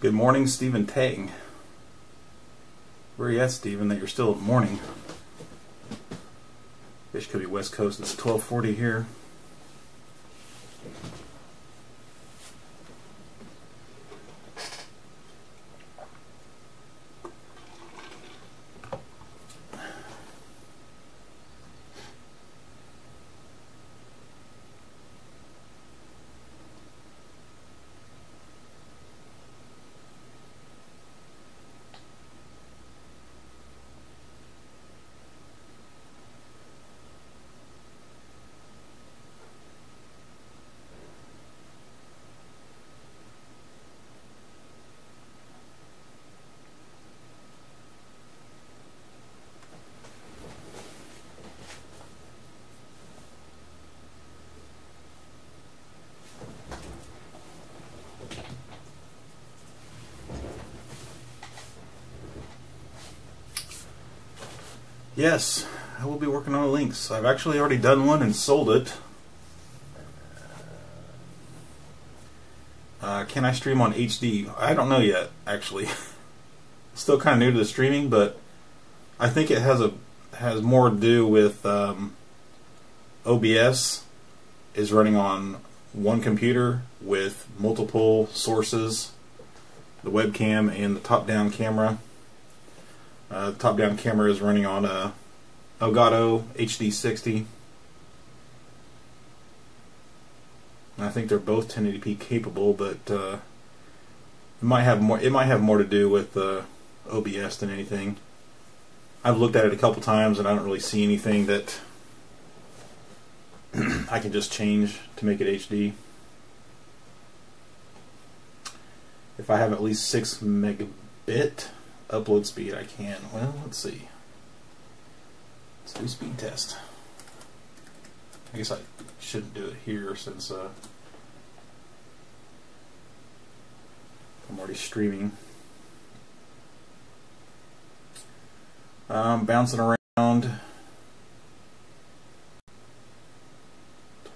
Good morning, Stephen Tang. Where are you at, Stephen, that you're still at morning? Guess could be West Coast. It's 12:40 here. Yes, I will be working on a Lynx. I've actually already done one and sold it. Can I stream on HD? I don't know yet, actually. Still kind of new to the streaming, but I think it has more to do with OBS is running on one computer with multiple sources, the webcam and the top-down camera. The top-down camera is running on a Elgato HD60. I think they're both 1080p capable, but it might have more to do with OBS than anything. I've looked at it a couple times and I don't really see anything that I can just change to make it HD. If I have at least 6 megabit upload speed, I can. Well, let's see. Let's do a speed test. I guess I shouldn't do it here since I'm already streaming. Bouncing around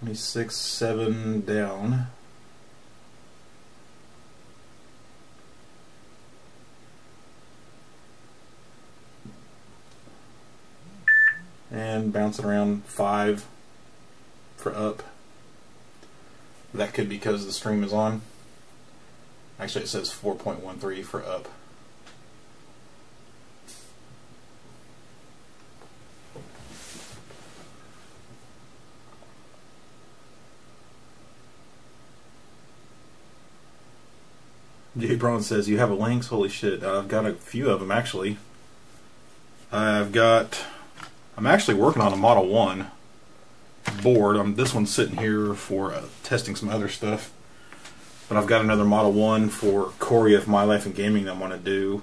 26.7 down. And bouncing around 5 for up. That could be because the stream is on. Actually, it says 4.13 for up. Jay Braun says, you have a Lynx? Holy shit. I've got a few of them, actually. I'm actually working on a Model 1 board. This one's sitting here for testing some other stuff. But I've got another Model 1 for Corey of My Life in Gaming that I want to do.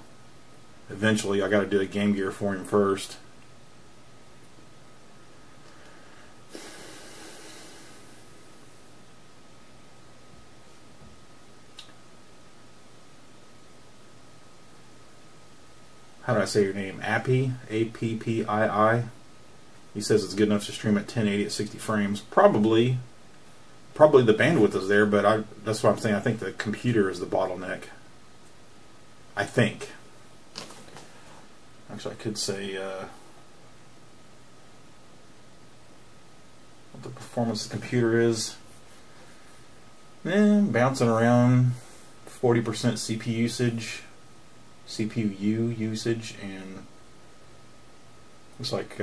Eventually, I got to do a Game Gear for him first. How do I say your name? Appii? A-P-P-I-I? He says it's good enough to stream at 1080 at 60 frames. Probably the bandwidth is there, but that's what I'm saying. I think the computer is the bottleneck. I think. Actually, I could say what the performance of the computer is. Bouncing around 40% CPU usage, and looks like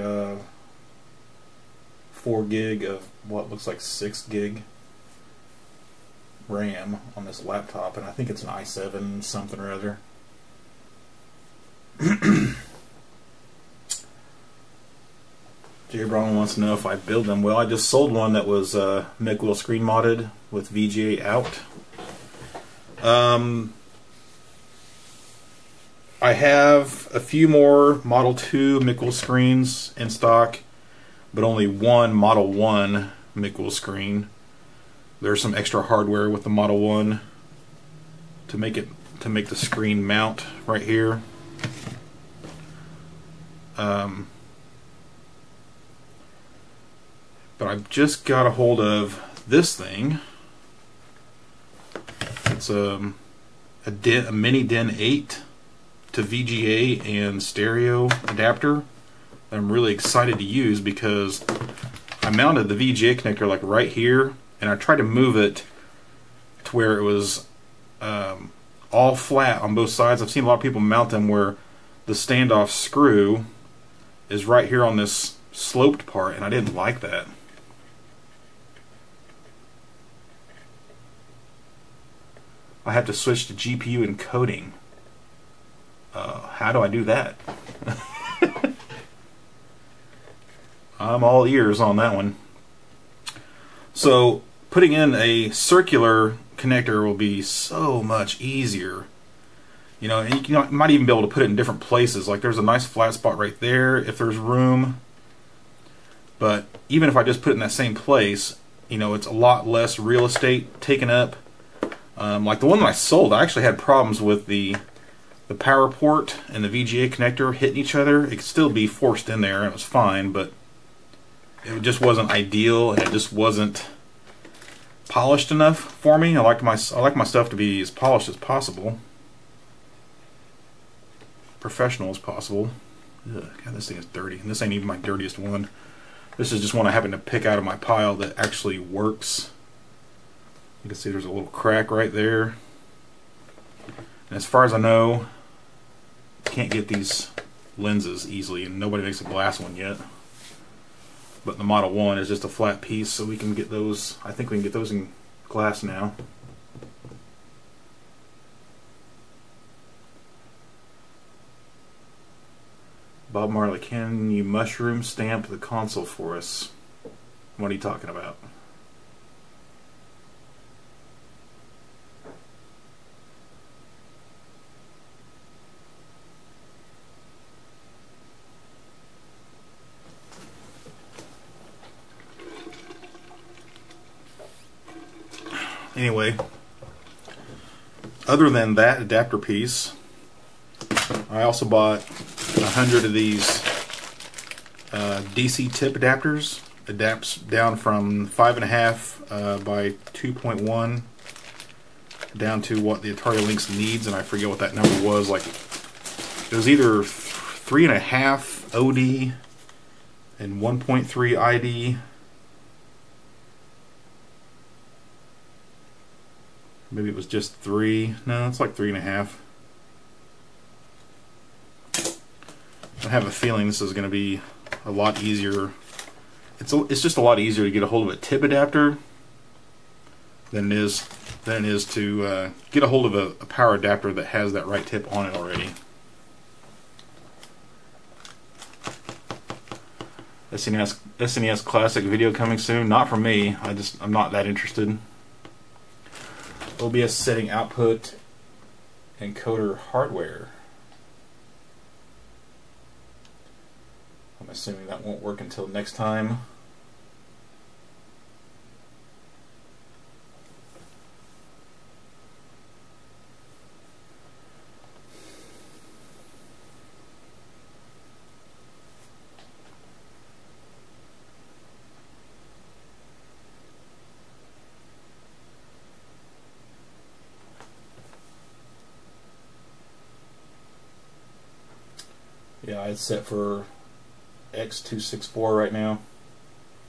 4 gig of what looks like 6 gig RAM on this laptop, and I think it's an i7 something or other. Jay Brown wants to know if I build them. Well, I just sold one that was McWill screen modded with VGA out. I have a few more Model 2 McWill screens in stock, but only one Model 1 McWill screen. There's some extra hardware with the Model 1 to make the screen mount right here. But I've just got a hold of this thing. It's a mini DIN 8 to VGA and stereo adapter that I'm really excited to use, because I mounted the VGA connector like right here, and I tried to move it to where it was all flat on both sides. I've seen a lot of people mount them where the standoff screw is right here on this sloped part, and I didn't like that. I have to switch to GPU encoding. How do I do that? I'm all ears on that one. So putting in a circular connector will be so much easier. You know, and you might even be able to put it in different places. Like there's a nice flat spot right there if there's room. But even if I just put it in that same place, you know, it's a lot less real estate taken up. Like the one that I sold, I actually had problems with the power port and the VGA connector hitting each other. It could still be forced in there and it was fine, but it just wasn't ideal, and it just wasn't polished enough for me. I like my stuff to be as polished as possible, professional as possible. Ugh, God, this thing is dirty, and this ain't even my dirtiest one. This is just one I happen to pick out of my pile that actually works. You can see there's a little crack right there. And as far as I know, can't get these lenses easily, and nobody makes a glass one yet. But the Model 1 is just a flat piece, so we can get those. I think we can get those in glass now. Bob Marley, can you mushroom stamp the console for us? What are you talking about? Anyway, other than that adapter piece, I also bought 100 of these DC tip adapters. Adapts down from 5.5 by 2.1 down to what the Atari Lynx needs, and I forget what that number was. Like it was either 3.5 OD and 1.3 ID. Maybe it was just 3. No, it's like 3.5. I have a feeling this is going to be a lot easier. It's just a lot easier to get a hold of a tip adapter than it is to get a hold of a power adapter that has that right tip on it already. SNES Classic video coming soon. Not from me. I'm not that interested. OBS setting output encoder hardware. I'm assuming that won't work until next time. Yeah, it's set for X264 right now.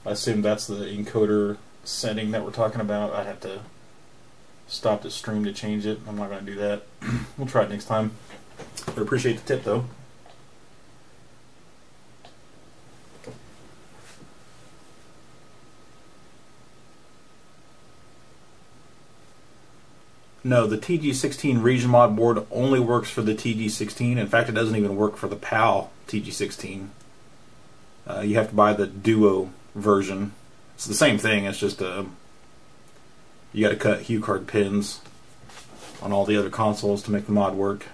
I assume that's the encoder setting that we're talking about. I have to stop the stream to change it. I'm not going to do that. We'll try it next time. I appreciate the tip though. No, the TG16 region mod board only works for the TG16. In fact, it doesn't even work for the PAL TG16. You have to buy the Duo version. It's the same thing, it's just you got to cut HuCard pins on all the other consoles to make the mod work.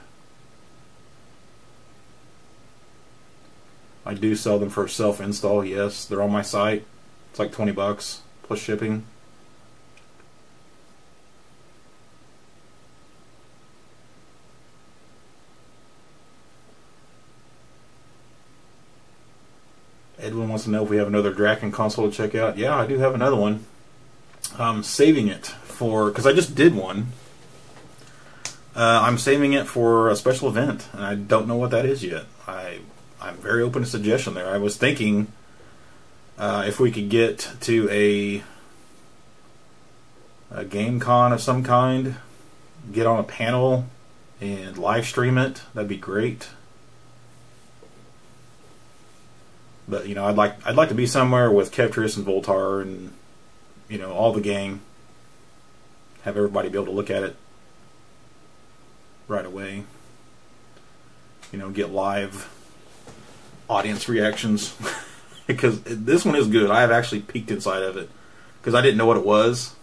I do sell them for self-install, yes. They're on my site. It's like 20 bucks plus shipping. Edwin wants to know if we have another Draken console to check out. Yeah, I do have another one. I'm saving it for, because I just did one. I'm saving it for a special event, and I don't know what that is yet. I'm very open to suggestion there. I was thinking if we could get to a game con of some kind, get on a panel and live stream it, that'd be great. But you know, I'd like to be somewhere with Kevtris and Voltar and, you know, all the gang. Have everybody be able to look at it right away. You know, get live audience reactions. Because this one is good. I have actually peeked inside of it because I didn't know what it was,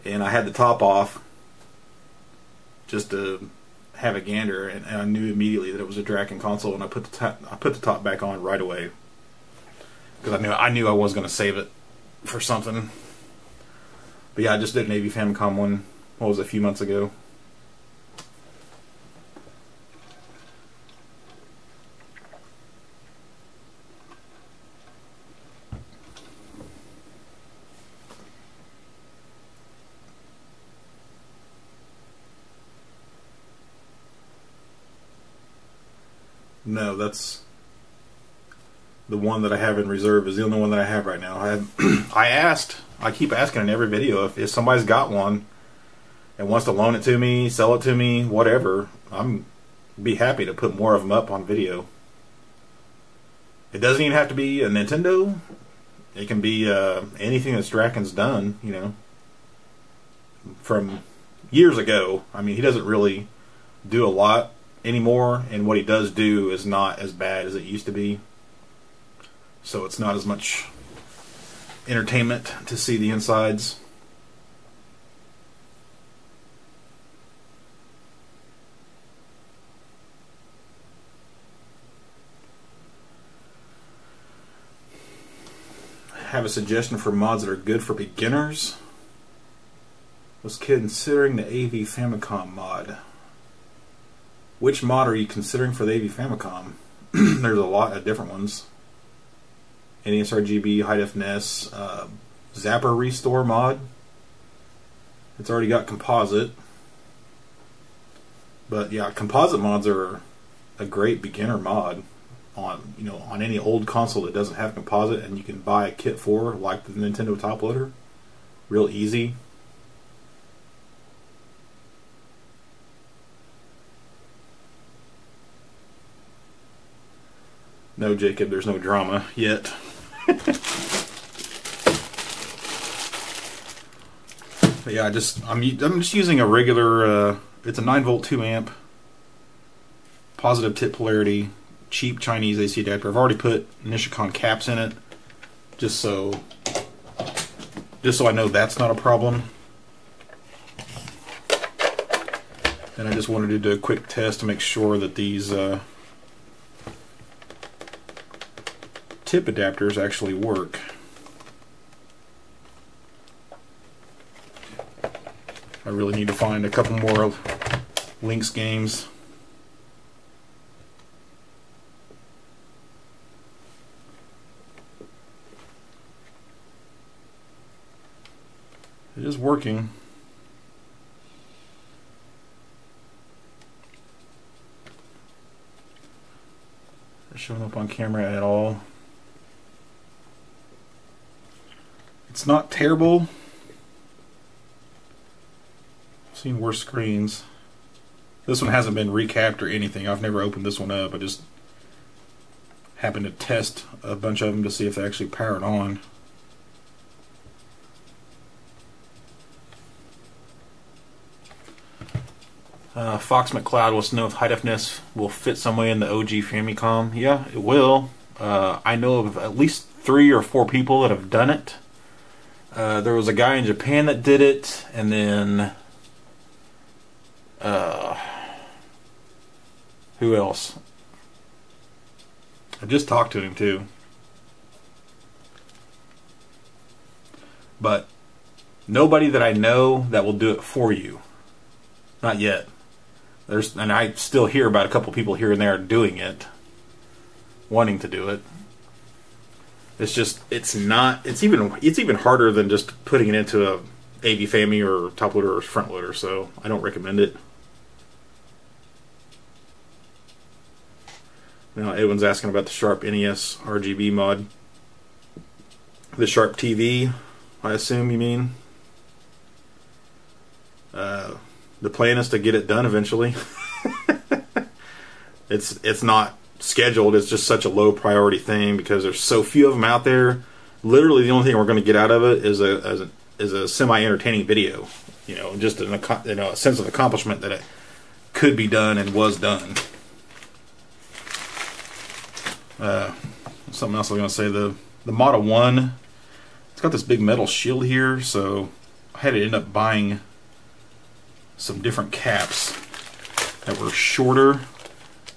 and I had the top off just to have a gander, and I knew immediately that it was a Draken console, and I put the top back on right away because I knew I was going to save it for something. But yeah, I just did an AV Famicom one. What was it, a few months ago? No, that's the one that I have in reserve. Is the only one that I have right now. I keep asking in every video if somebody's got one and wants to loan it to me, sell it to me, whatever. I'm be happy to put more of them up on video. It doesn't even have to be a Nintendo. It can be anything that Draken's done, you know, from years ago. I mean, he doesn't really do a lot anymore, and what he does do is not as bad as it used to be, so it's not as much entertainment to see the insides. I have a suggestion for mods that are good for beginners. Was considering the AV Famicom mod. Which mod are you considering for the AV Famicom? There's a lot of different ones. NES RGB, High Def NES, Zapper Restore mod. It's already got composite. But yeah, composite mods are a great beginner mod on, you know, on any old console that doesn't have composite, and you can buy a kit for, like the Nintendo top loader. Real easy. No, Jacob, there's no drama yet. But yeah, I'm just using a regular. It's a 9-volt 2-amp, positive tip polarity, cheap Chinese AC adapter. I've already put Nishikon caps in it, just so I know that's not a problem. And I just wanted to do a quick test to make sure that these tip adapters actually work. I really need to find a couple more Lynx games. It is working. Not showing up on camera at all. It's not terrible. I've seen worse screens. This one hasn't been recapped or anything. I've never opened this one up. I just happened to test a bunch of them to see if they actually powered on. Fox McCloud wants to know if High Def NES will fit some way in the OG Famicom. Yeah, it will. I know of at least 3 or 4 people that have done it. There was a guy in Japan that did it, and then who else? I just talked to him too. But nobody that I know that will do it for you. Not yet. And I still hear about a couple people here and there doing it, wanting to do it. It's just, it's even harder than just putting it into AV family or top loader or front loader, so I don't recommend it. Now Edwin's asking about the Sharp NES RGB mod. The Sharp TV, I assume you mean. The plan is to get it done eventually. It's not scheduled. It's just such a low priority thing because there's so few of them out there. Literally, the only thing we're going to get out of it is a semi-entertaining video. You know, just a sense of accomplishment that it could be done and was done. Something else I was going to say. The Model 1, it's got this big metal shield here, so I had to end up buying some different caps that were shorter,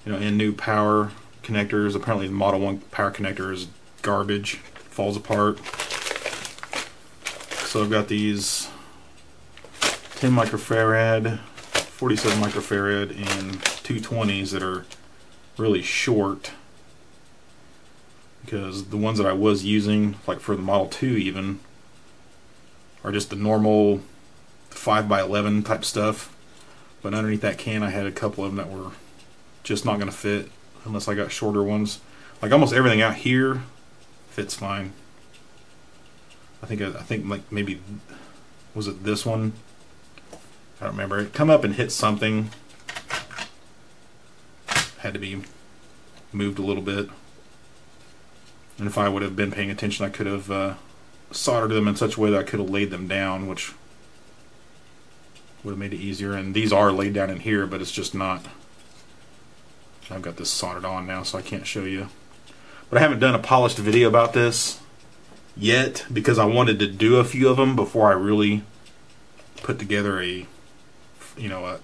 you know, and new power connectors. Apparently the Model 1 power connector is garbage, falls apart. So I've got these 10 microfarad, 47 microfarad, and 220s that are really short, because the ones that I was using, like for the Model 2 even, are just the normal 5x11 type stuff. But underneath that can I had a couple of them that were just not going to fit unless I got shorter ones. Like almost everything out here fits fine. I think like maybe, was it this one? I don't remember. It come up and hit something. Had to be moved a little bit. And if I would have been paying attention, I could have soldered them in such a way that I could have laid them down, which would have made it easier. And these are laid down in here, but it's just not. I've got this soldered on now, so I can't show you. But I haven't done a polished video about this yet because I wanted to do a few of them before I really put together a, you know, a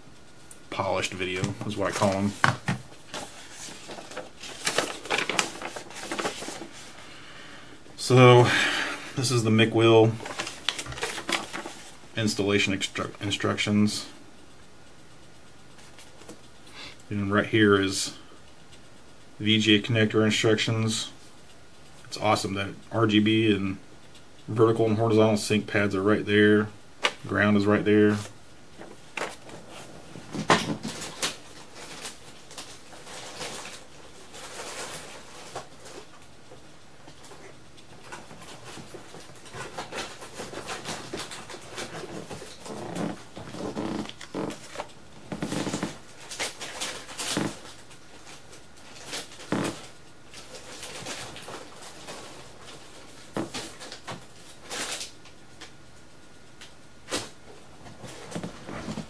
polished video is what I call them. So this is the McWill installation instructions, and right here is VGA connector instructions. It's awesome that RGB and vertical and horizontal sync pads are right there. Ground is right there.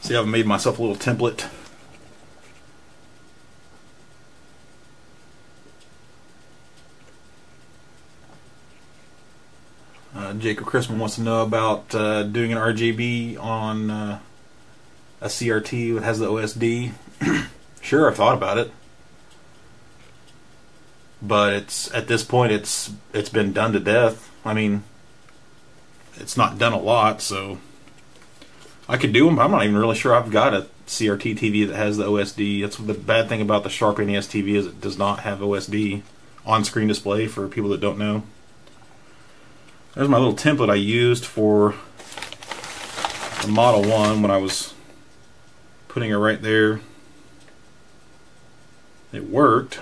See, I've made myself a little template. Jacob Chrisman wants to know about doing an RGB on a CRT that has the OSD. Sure, I've thought about it, but it's at this point it's been done to death. I mean, it's not done a lot, so I could do them, but I'm not even really sure I've got a CRT TV that has the OSD. That's the bad thing about the Sharp NES TV, is it does not have OSD on-screen display for people that don't know. There's my little template I used for the Model 1 when I was putting it right there. It worked.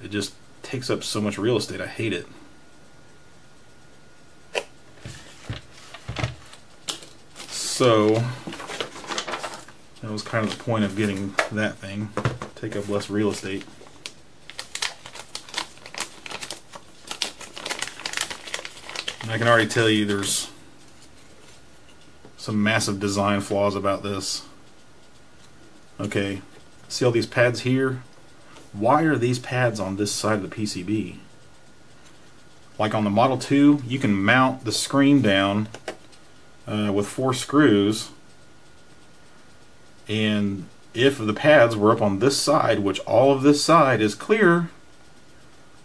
It just takes up so much real estate. I hate it. So that was kind of the point of getting that thing, take up less real estate. And I can already tell you there's some massive design flaws about this. Okay, see all these pads here? Why are these pads on this side of the PCB? Like on the Model 2, you can mount the screen down with 4 screws, and if the pads were up on this side, which all of this side is clear,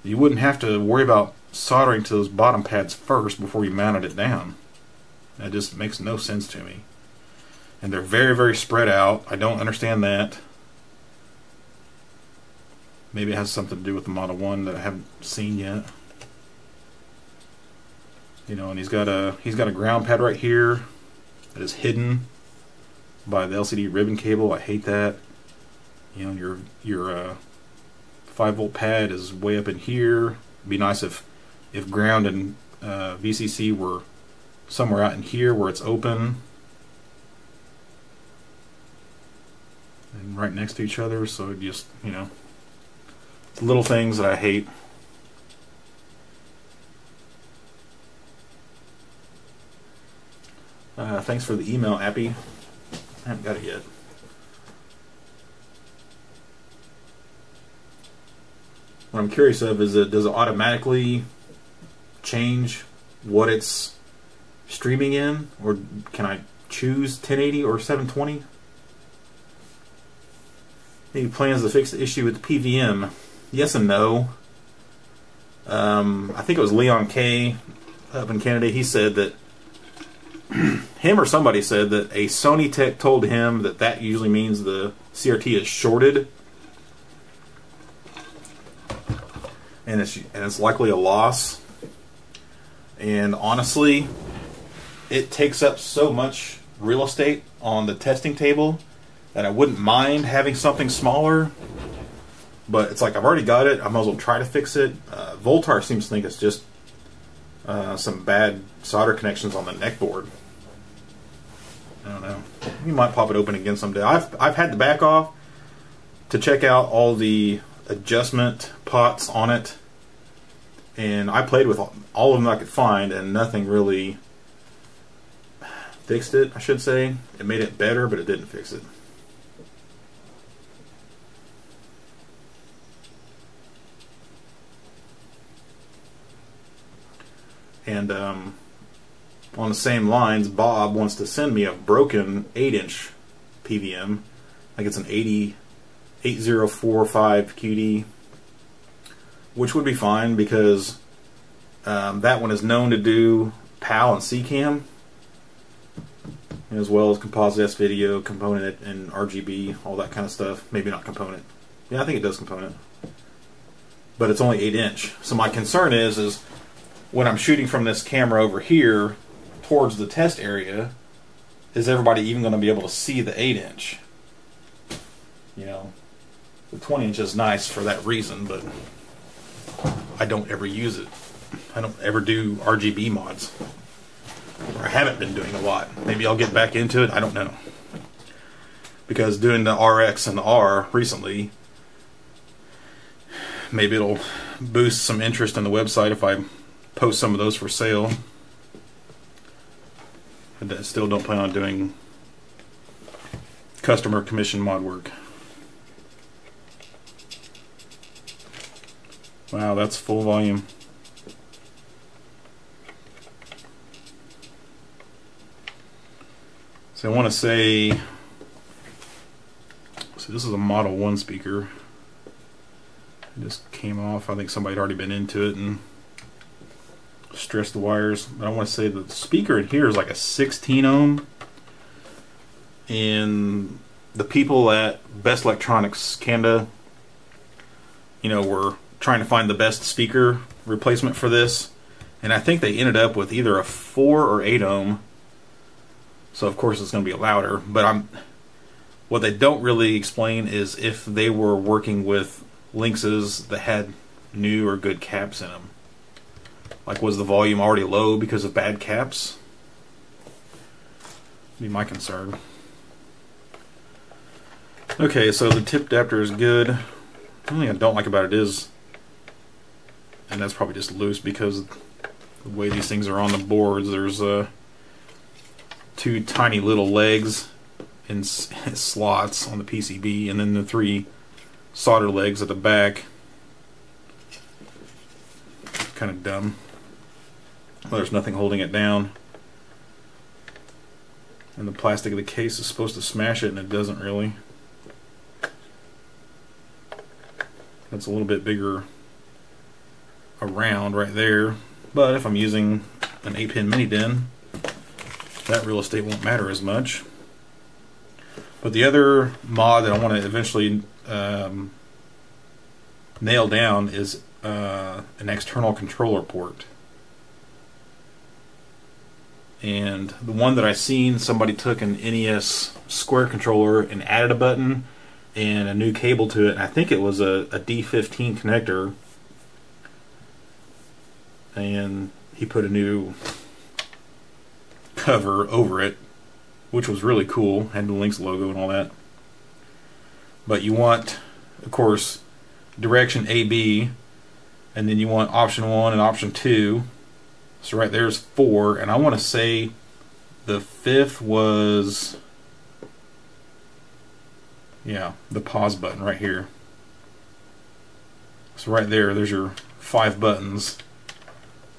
you wouldn't have to worry about soldering to those bottom pads first before you mounted it down. That just makes no sense to me. And they're very, very spread out. I don't understand that. Maybe it has something to do with the Model 1 that I haven't seen yet. You know, and he's got a ground pad right here. that is hidden by the LCD ribbon cable. I hate that. You know, your 5-volt pad is way up in here. It'd be nice if ground and VCC were somewhere out in here where it's open and right next to each other. So it just, you know, little things that I hate. Thanks for the email, Appy. I haven't got it yet. What I'm curious of is, does it automatically change what it's streaming in, or can I choose 1080 or 720? Any plans to fix the issue with the PVM? Yes and no. I think it was Leon K up in Canada. He said that him or somebody said that a Sony tech told him that usually means the CRT is shorted, and it's likely a loss. And honestly, it takes up so much real estate on the testing table that I wouldn't mind having something smaller. But it's like, I've already got it, I might as well try to fix it. Voltar seems to think it's just some bad solder connections on the neck board. I don't know. You might pop it open again someday. I've had the back off to check out all the adjustment pots on it, and I played with all of them I could find, and nothing really fixed it, I should say. It made it better, but it didn't fix it. And on the same lines, Bob wants to send me a broken 8-inch PVM. I think it's an 8045 QD, which would be fine because that one is known to do PAL and CCAM, as well as composite S video, component, and RGB, all that kind of stuff. Maybe not component. Yeah, I think it does component. But it's only 8-inch. So my concern is when I'm shooting from this camera over here towards the test area, is everybody even going to be able to see the 8-inch? You know, the 20-inch is nice for that reason, but I don't ever use it. I don't ever do RGB mods. Or I haven't been doing a lot. Maybe I'll get back into it, I don't know. Because doing the RX and the R recently, maybe it'll boost some interest in the website if I post some of those for sale. I still don't plan on doing customer commission mod work. Wow, that's full volume. So I want to say, so this is a Model 1 speaker. It just came off. I think somebody had already been into it and stressed the wires. But I want to say that the speaker in here is like a 16 ohm. And the people at Best Electronics Canada, you know, were trying to find the best speaker replacement for this. And I think they ended up with either a 4 or 8 ohm. So of course it's going to be louder. But what they don't really explain is if they were working with Lynxes that had new or good caps in them. Like, was the volume already low because of bad caps? Be my concern. Okay, so the tip adapter is good. The only thing I don't like about it is, and that's probably just loose because the way these things are on the boards, there's two tiny little legs in slots on the PCB, and then the 3 solder legs at the back. Kind of dumb. Well, there's nothing holding it down. And the plastic of the case is supposed to smash it, and it doesn't really. That's a little bit bigger around right there. But if I'm using an 8-pin mini DIN, that real estate won't matter as much. But the other mod that I want to eventually nail down is an external controller port. And the one that I seen, somebody took an NES Square controller and added a button and a new cable to it, and I think it was a D15 connector, and he put a new cover over it, which was really cool, had the Lynx logo and all that. But you want, of course, direction AB, and then you want option 1 and option 2. So right there's 4, and I want to say the 5th was, yeah, the pause button right here. So right there's your 5 buttons.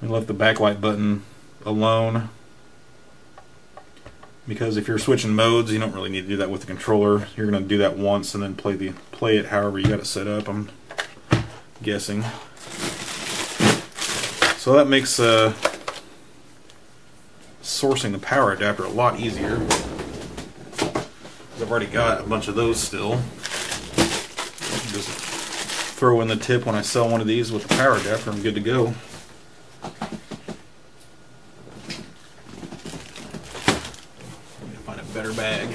We left the backlight button alone because if you're switching modes, you don't really need to do that with the controller. You're going to do that once and then play it however you got it set up, I'm guessing. So that makes sourcing the power adapter a lot easier. I've already got a bunch of those still. Just throw in the tip when I sell one of these with the power adapter, I'm good to go. Let me find a better bag.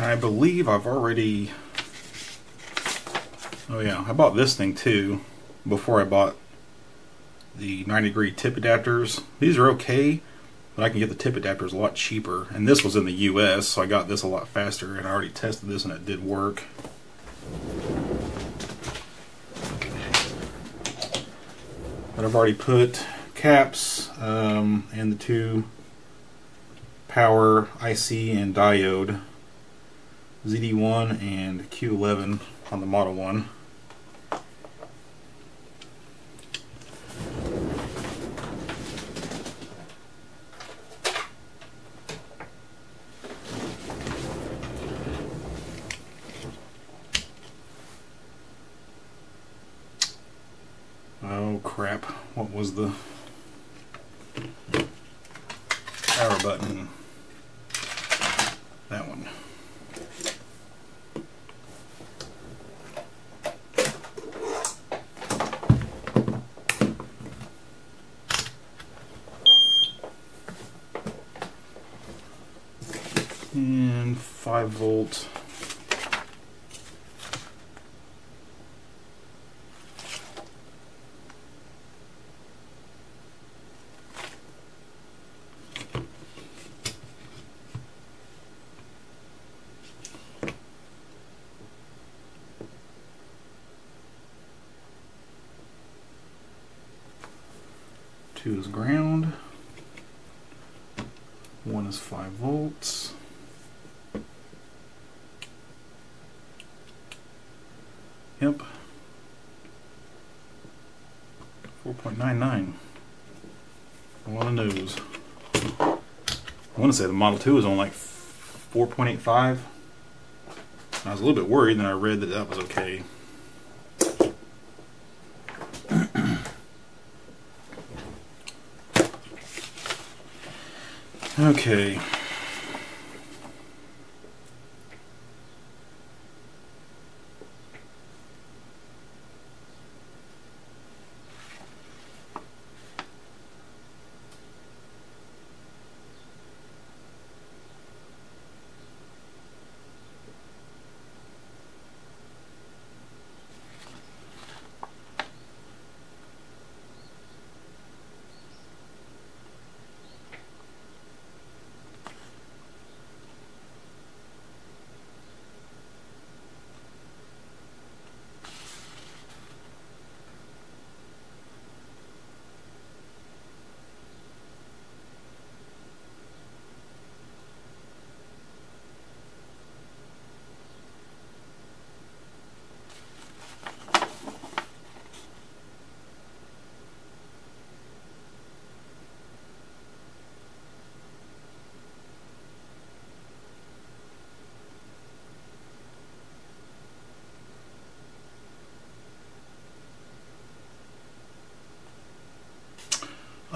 I believe I've already, oh yeah, I bought this thing too before I bought the 90-degree tip adapters. These are okay, but I can get the tip adapters a lot cheaper, and this was in the US, so I got this a lot faster, and I already tested this and it did work. But I've already put caps and the 2 power IC and diode, ZD1 and Q11 on the Model 1. Oh crap, what was the power button? That one. And 5-volt. Two is ground. 1 is 5 volts. Yep. 4.99. A lot of no's. I want to say the Model 2 was on like 4.85. I was a little bit worried, then I read that that was okay. Okay.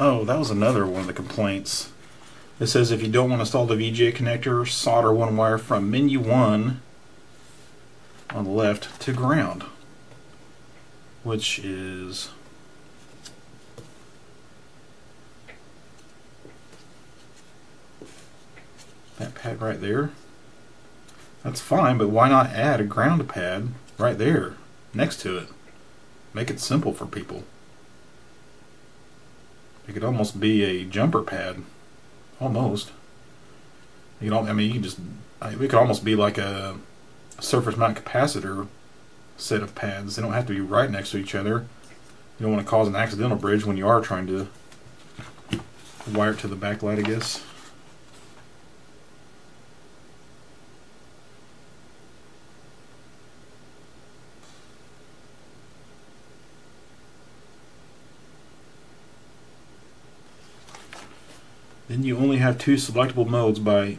Oh, that was another one of the complaints. It says if you don't want to install the VGA connector, solder one wire from menu 1 on the left to ground, which is that pad right there. That's fine, but why not add a ground pad right there next to it? Make it simple for people. It could almost be a jumper pad, almost. You know, I mean, you can just, it could almost be like a surface mount capacitor set of pads. They don't have to be right next to each other. You don't want to cause an accidental bridge when you are trying to wire it to the backlight, I guess. Then you only have 2 selectable modes by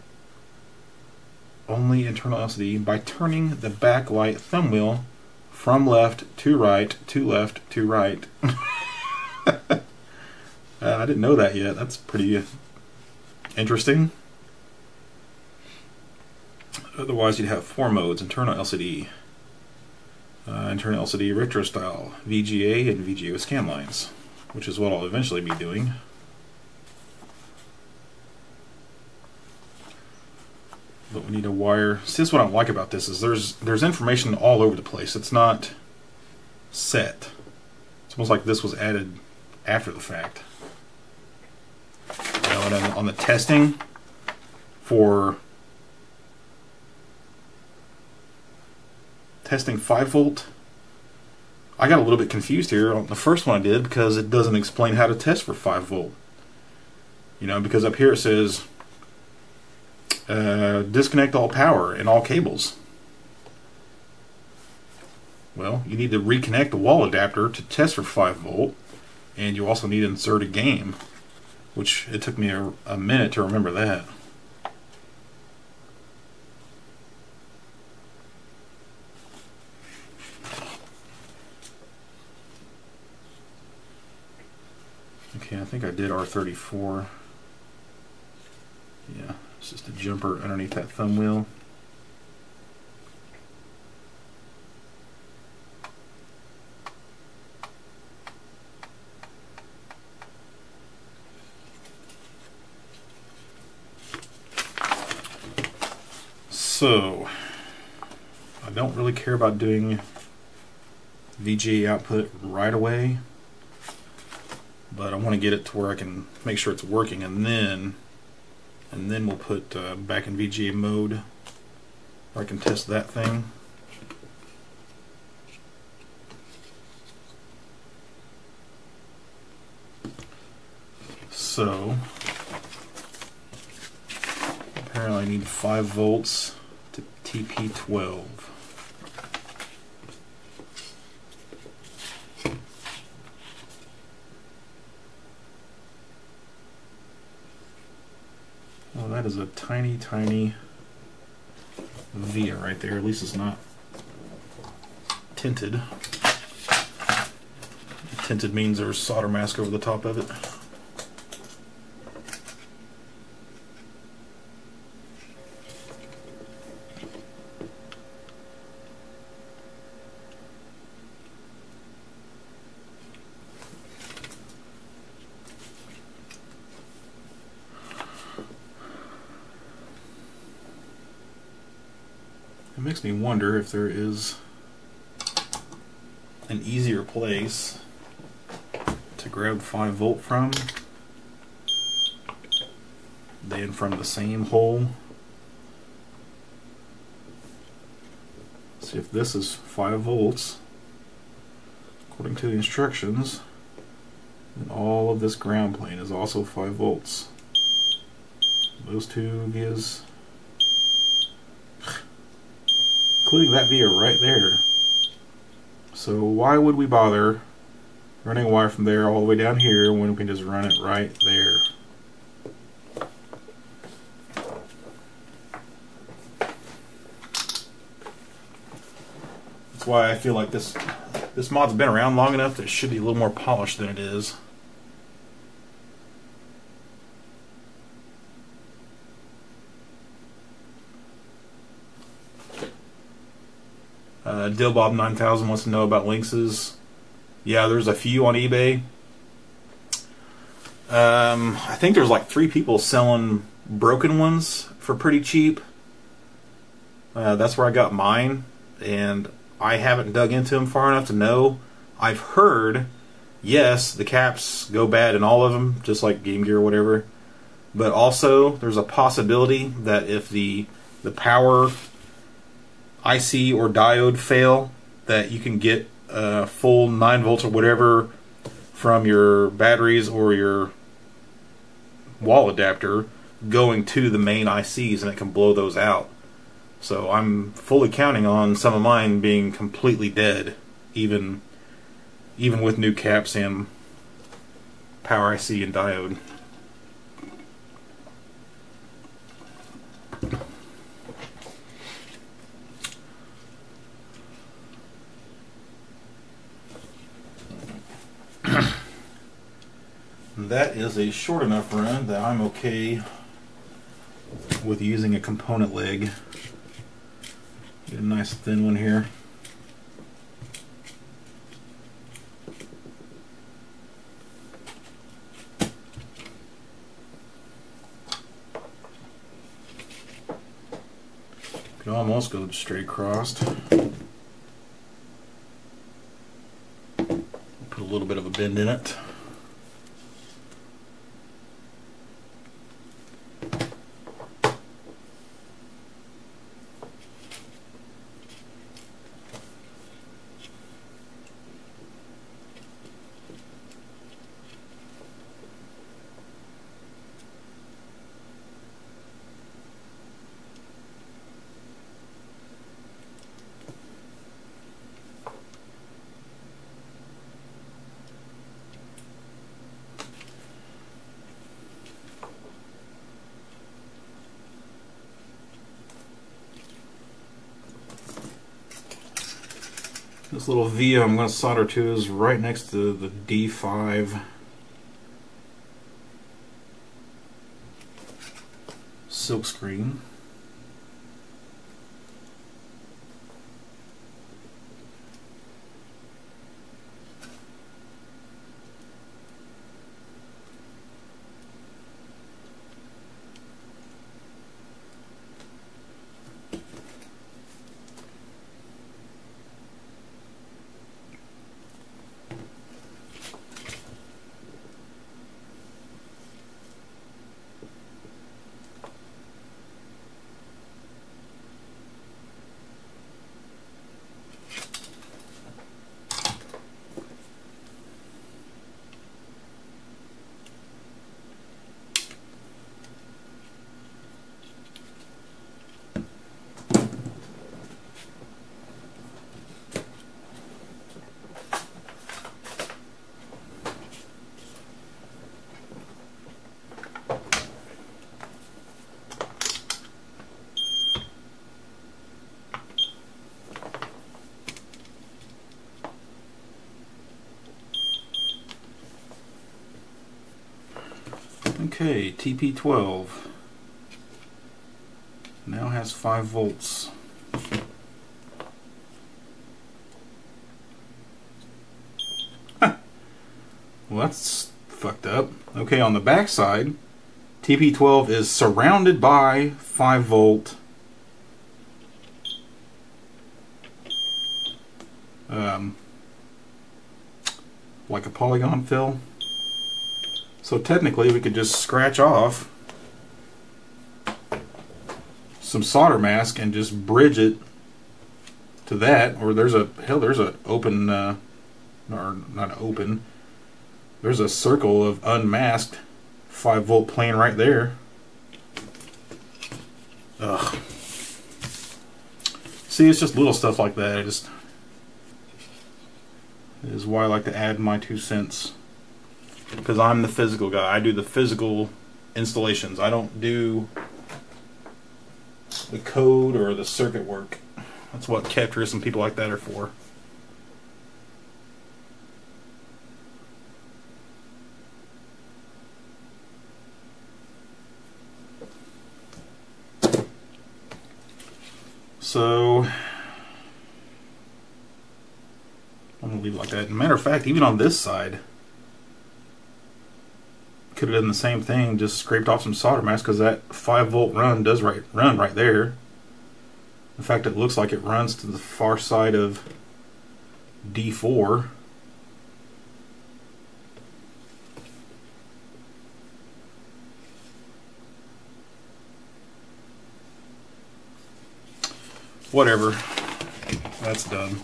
only internal LCD by turning the backlight thumb wheel from left to right to left to right. I didn't know that yet. That's pretty interesting. Otherwise, you'd have 4 modes: internal LCD, internal LCD retro style, VGA, and VGA with scan lines, which is what I'll eventually be doing. But we need a wire. See, that's what I like about this is there's information all over the place. It's not set. It's almost like this was added after the fact. You know, and on the testing for testing 5-volt, I got a little bit confused here on the first one I did because it doesn't explain how to test for 5-volt. You know, because up here it says disconnect all power and all cables. Well, you need to reconnect the wall adapter to test for 5-volt, and you also need to insert a game, which it took me a minute to remember that. Okay, I think I did R34. Yeah. It's just a jumper underneath that thumb wheel. So, I don't really care about doing VGA output right away, but I want to get it to where I can make sure it's working, and then we'll put back in VGA mode where I can test that thing. So apparently I need 5 volts to TP12. Well, that is a tiny, tiny via right there. At least it's not tinted. Tinted means there's solder mask over the top of it. It makes me wonder if there is an easier place to grab 5-volt from than from the same hole. See if this is 5 volts according to the instructions, and all of this ground plane is also 5 volts. Those two vias, including that via right there. So why would we bother running a wire from there all the way down here when we can just run it right there? That's why I feel like this mod's been around long enough that it should be a little more polished than it is. Dillbob9000 wants to know about Lynxes. Yeah, there's a few on eBay. I think there's like 3 people selling broken ones for pretty cheap. That's where I got mine, and I haven't dug into them far enough to know. I've heard, yes, the caps go bad in all of them, just like Game Gear or whatever. But also, there's a possibility that if the power IC or diode fail, that you can get full 9 volts or whatever from your batteries or your wall adapter going to the main ICs, and it can blow those out. So I'm fully counting on some of mine being completely dead, even with new caps and power IC and diode. That is a short enough run that I'm okay with using a component leg. Get a nice thin one here. Could almost go straight across. Put a little bit of a bend in it. This little via I'm going to solder to is right next to the D5 silk screen. Okay, TP12 now has 5 volts. Huh. Well, that's fucked up. Okay, on the back side, TP12 is surrounded by 5 volt like a polygon fill. So technically we could just scratch off some solder mask and just bridge it to that, or there's a open or not open, there's a circle of unmasked 5 volt playing right there. Ugh. See, it's just little stuff like that. It is why I like to add my 2 cents. Because I'm the physical guy. I do the physical installations. I don't do the code or the circuit work. That's what Ketris and people like that are for. So leave it like that. Matter of fact, even on this side, could have done the same thing, just scraped off some solder mask, because that 5-volt run does run right there. In fact, it looks like it runs to the far side of D4. Whatever. That's done.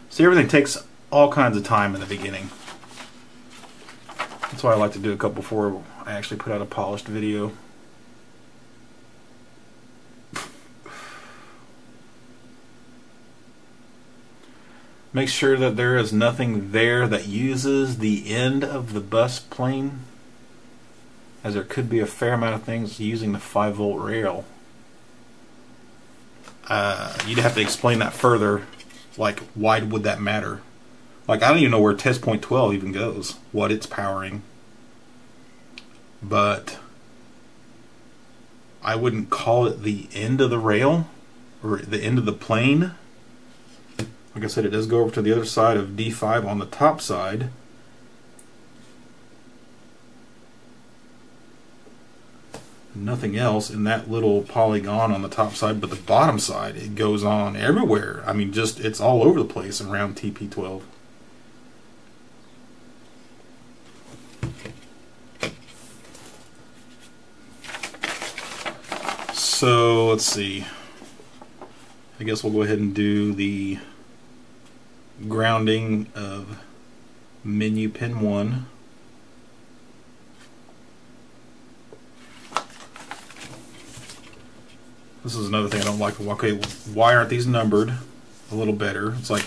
See, everything takes all kinds of time in the beginning. That's why I like to do a couple before I actually put out a polished video. Make sure that there is nothing there that uses the end of the bus plane, as there could be a fair amount of things using the 5-volt rail. You'd have to explain that further, like why would that matter? Like, I don't even know where test point 12 even goes, what it's powering. But I wouldn't call it the end of the rail or the end of the plane. Like I said, it does go over to the other side of D5 on the top side. Nothing else in that little polygon on the top side, but the bottom side, it goes on everywhere. I mean, just, it's all over the place around TP12. So let's see. I guess we'll go ahead and do the grounding of menu pin 1. This is another thing I don't like. Okay, why aren't these numbered a little better? It's like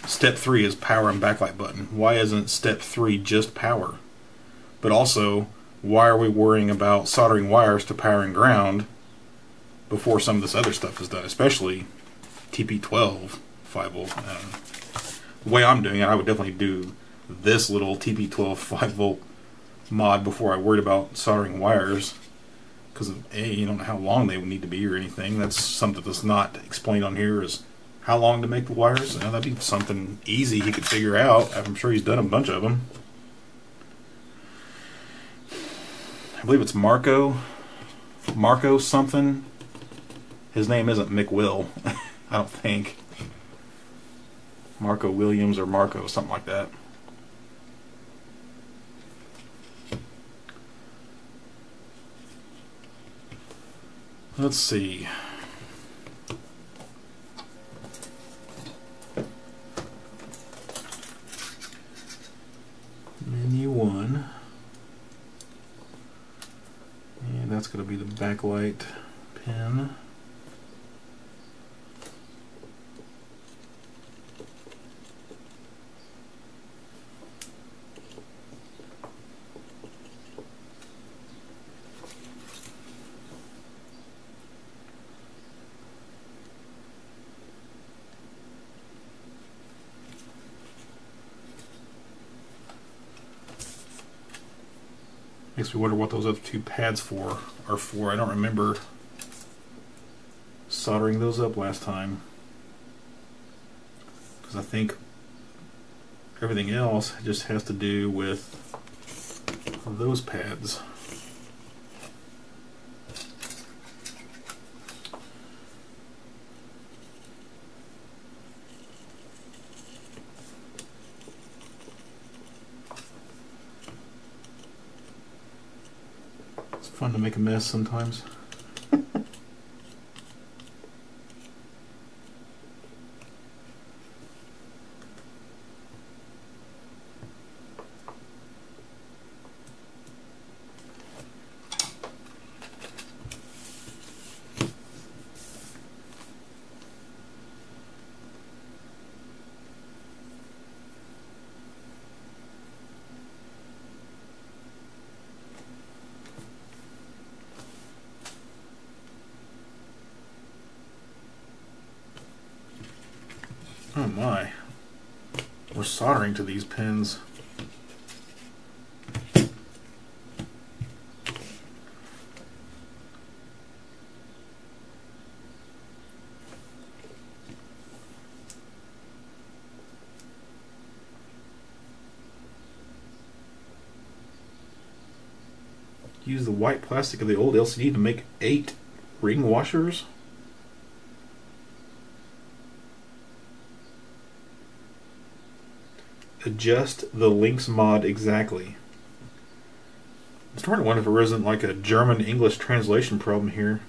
step 3 is power and backlight button. Why isn't step 3 just power? But also, why are we worrying about soldering wires to power and ground before some of this other stuff is done, especially TP12 5-volt? The way I'm doing it, I would definitely do this little TP12 5-volt mod before I worried about soldering wires, because you don't know how long they would need to be or anything. That's something that's not explained on here, is how long to make the wires. That'd be something easy he could figure out. I'm sure he's done a bunch of them. I believe it's Marco something. His name isn't McWill. I don't think. Marco Williams or Marco, something like that. Let's see. Menu 1. And that's going to be the backlight pin. Makes me wonder what those other 2 pads are for. I don't remember soldering those up last time, because I think everything else just has to do with those pads. Fun to make a mess sometimes. Oh my, we're soldering to these pins. Use the white plastic of the old LCD to make 8 ring washers. Adjust the Lynx mod exactly. I'm starting to wonder if there isn't like a German-English translation problem here.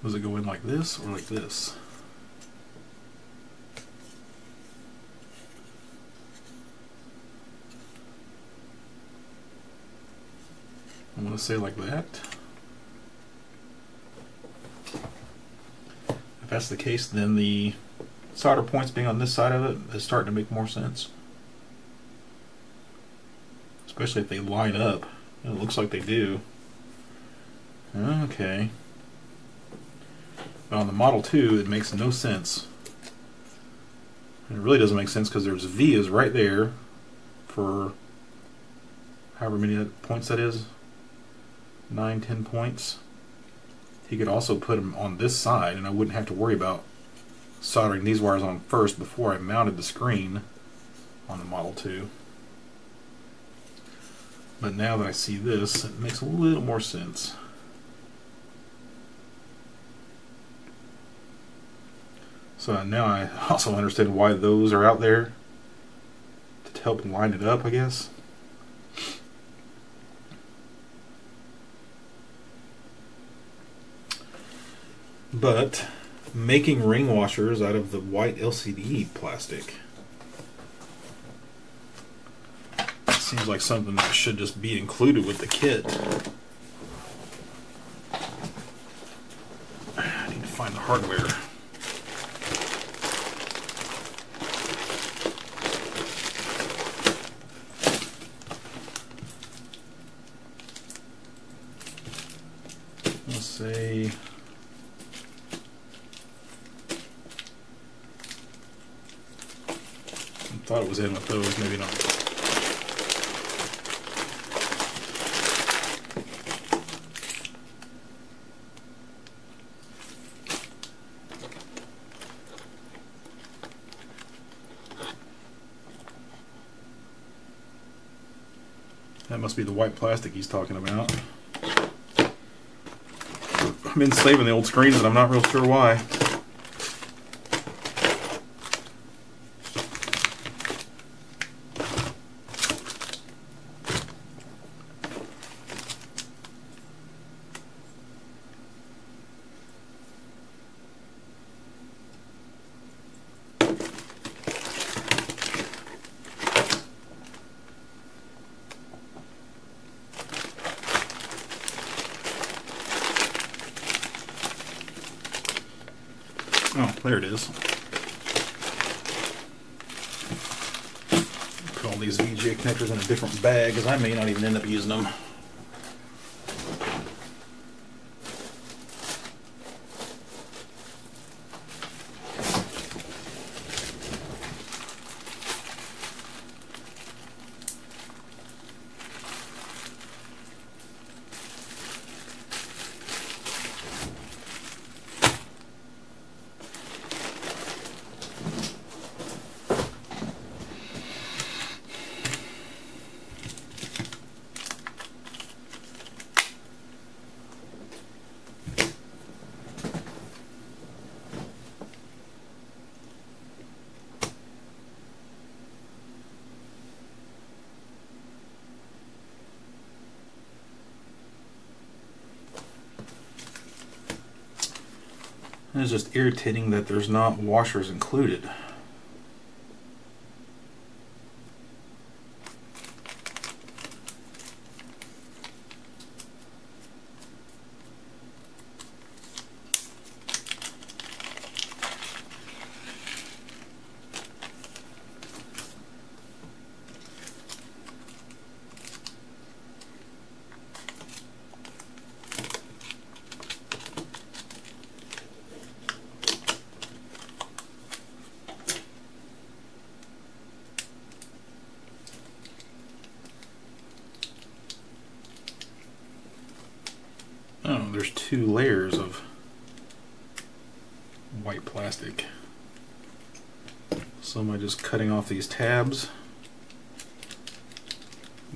Does it go in like this or like this? I'm going to say like that. If that's the case, then the solder points being on this side of it is starting to make more sense. Especially if they line up. It looks like they do. Okay. But on the Model 2, it makes no sense. And it really doesn't make sense because there's V is right there for however many points that is. 9, 10 points. He could also put them on this side and I wouldn't have to worry about soldering these wires on first before I mounted the screen on the Model 2. But now that I see this, it makes a little more sense. So now I also understand why those are out there, to help line it up, I guess. But making ring washers out of the white LCD plastic seems like something that should just be included with the kit. I need to find the hardware. Let's say I thought it was in with those, maybe not. That must be the white plastic he's talking about. I've been saving the old screens and I'm not real sure why. Oh, there it is. Put all these VGA connectors in a different bag because I may not even end up using them. It's just irritating that there's not washers included. Oh, there's 2 layers of white plastic. So am I just cutting off these tabs,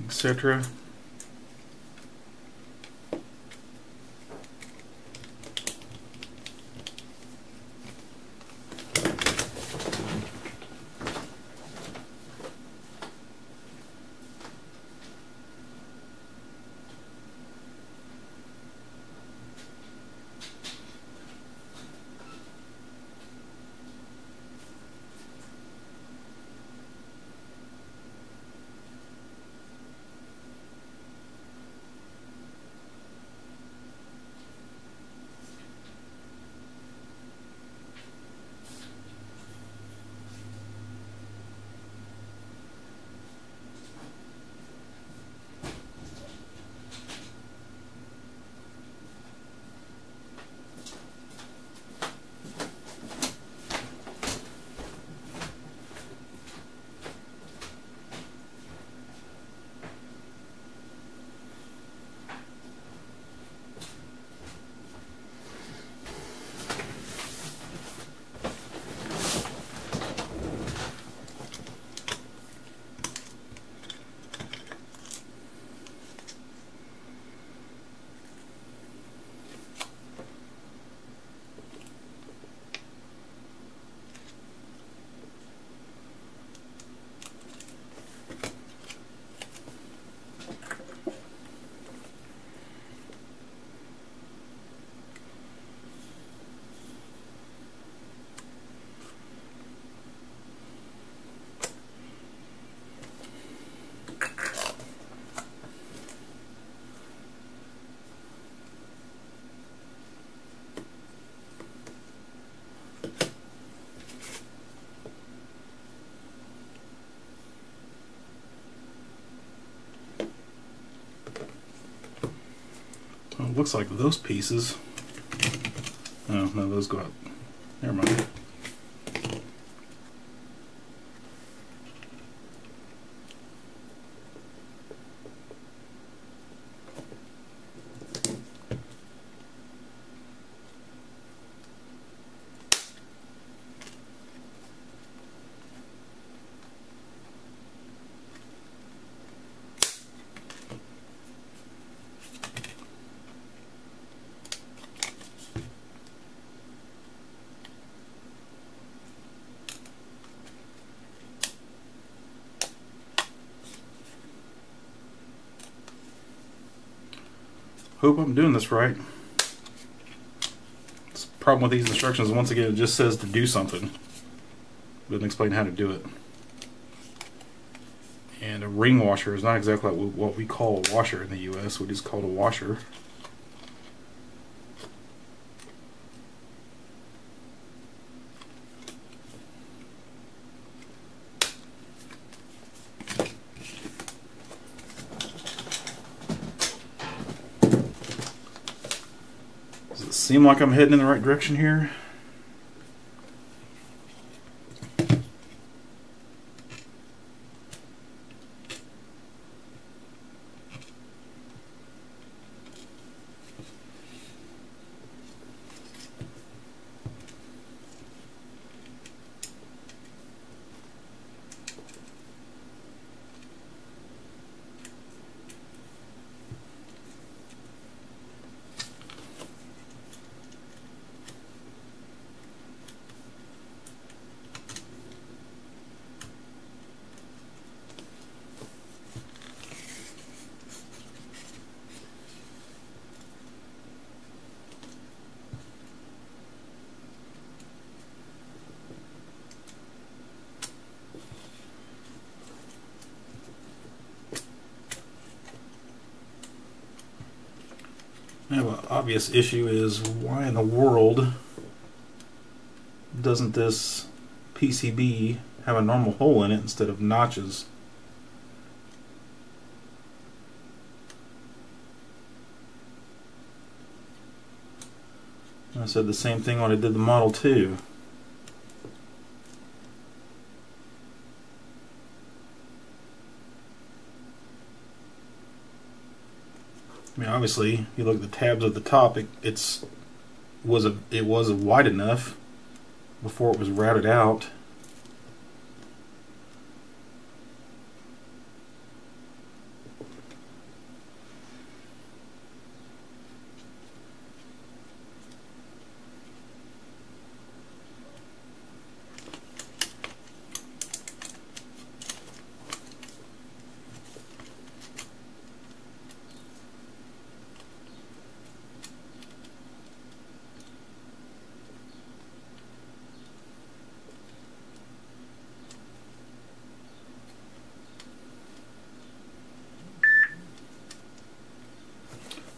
etc. Well, it looks like those pieces. Oh, no, those go out. Never mind. Hope I'm doing this right. The problem with these instructions, once again, it just says to do something. It doesn't explain how to do it. And a ring washer is not exactly what we call a washer in the US. We just call it a washer. Seem like I'm heading in the right direction here? Now, an obvious issue is why in the world doesn't this PCB have a normal hole in it instead of notches? I said the same thing when I did the Model 2. I mean, obviously, if you look at the tabs at the top, it was wide enough before it was routed out.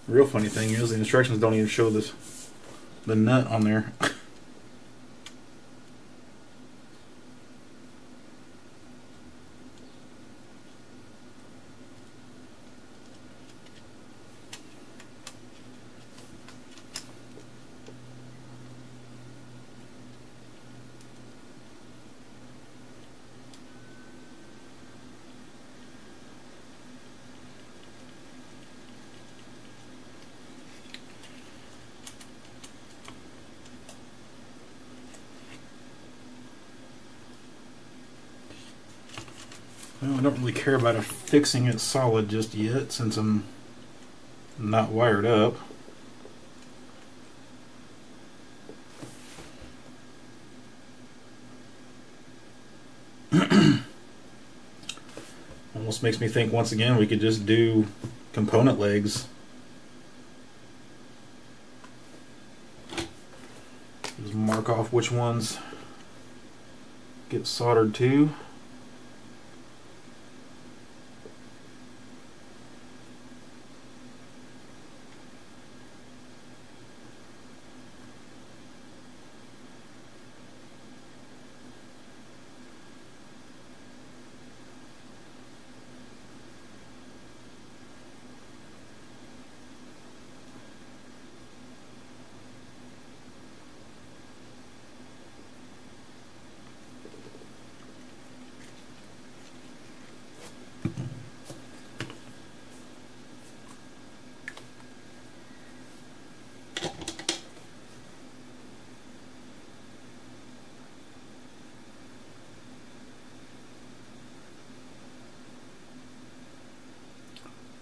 The real funny thing is the instructions don't even show the nut on there. Well, I don't really care about fixing it solid just yet since I'm not wired up. Almost makes me think once again we could just do component legs. Just mark off which ones get soldered to.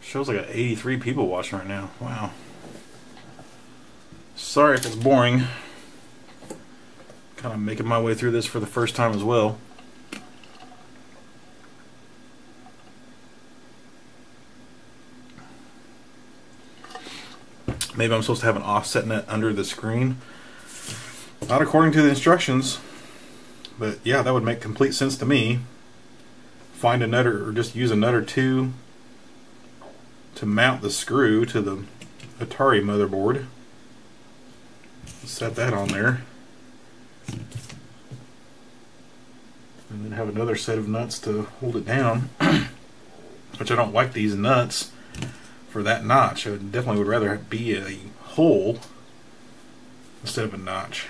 Shows like 83 people watching right now. Wow. Sorry if it's boring. Kind of making my way through this for the first time as well. Maybe I'm supposed to have an offset net under the screen. Not according to the instructions. But yeah, that would make complete sense to me. Find a nut or just use a nut or two to mount the screw to the Atari motherboard. Set that on there. And then have another set of nuts to hold it down. Which I don't like these nuts for that notch. I definitely would rather it be a hole instead of a notch.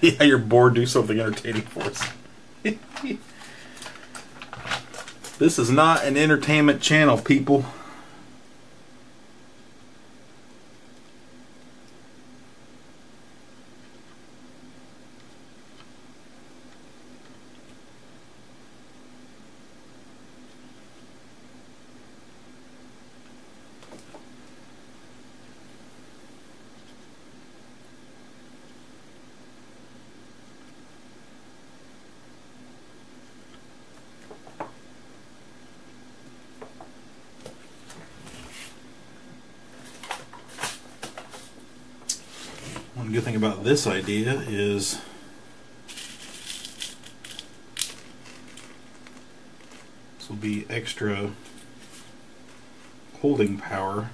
Yeah, you're bored. Do something entertaining for us. This is not an entertainment channel, people. One good thing about this idea is This will be extra holding power.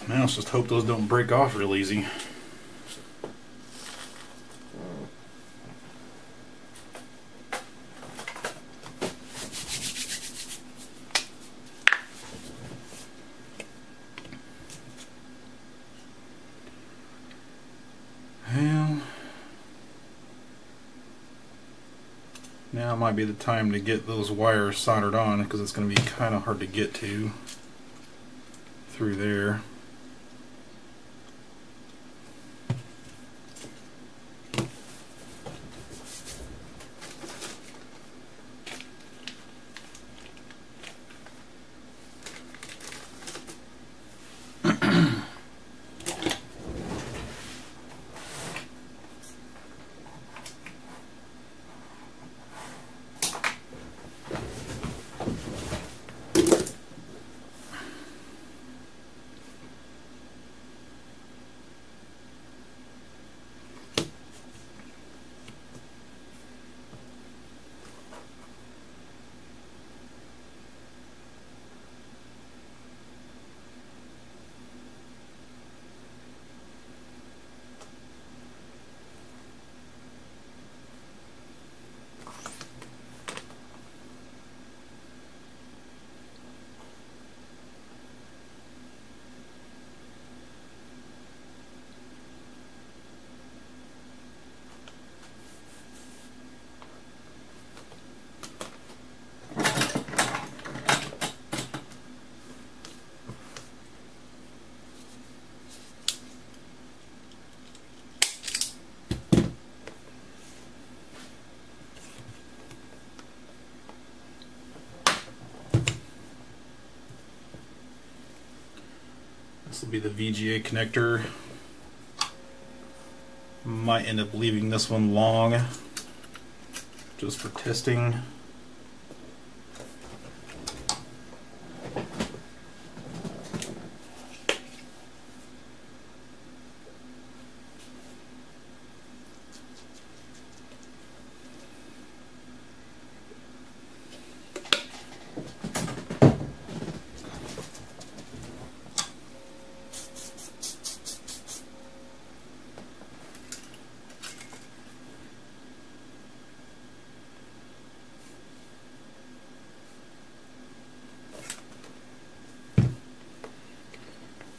Now let's just hope those don't break off real easy. might be the time to get those wires soldered on, because it's going to be kind of hard to get to through there. This will be the VGA connector. Might end up leaving this one long just for testing.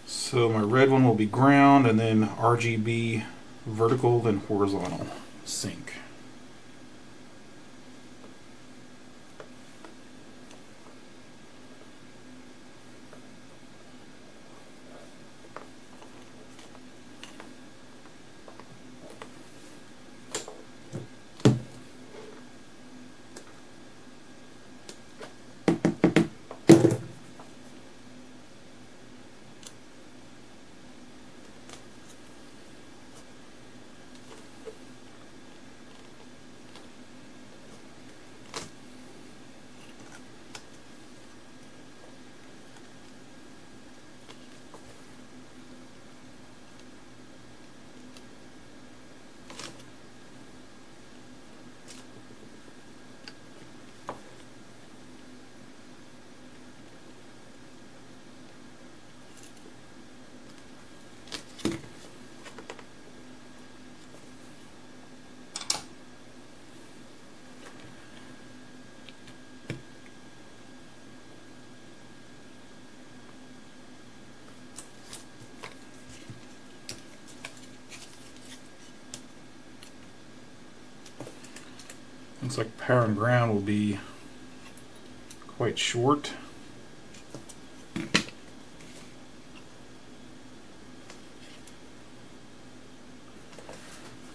So my red one will be ground, and then RGB vertical, then horizontal sync. Looks like power and ground will be quite short.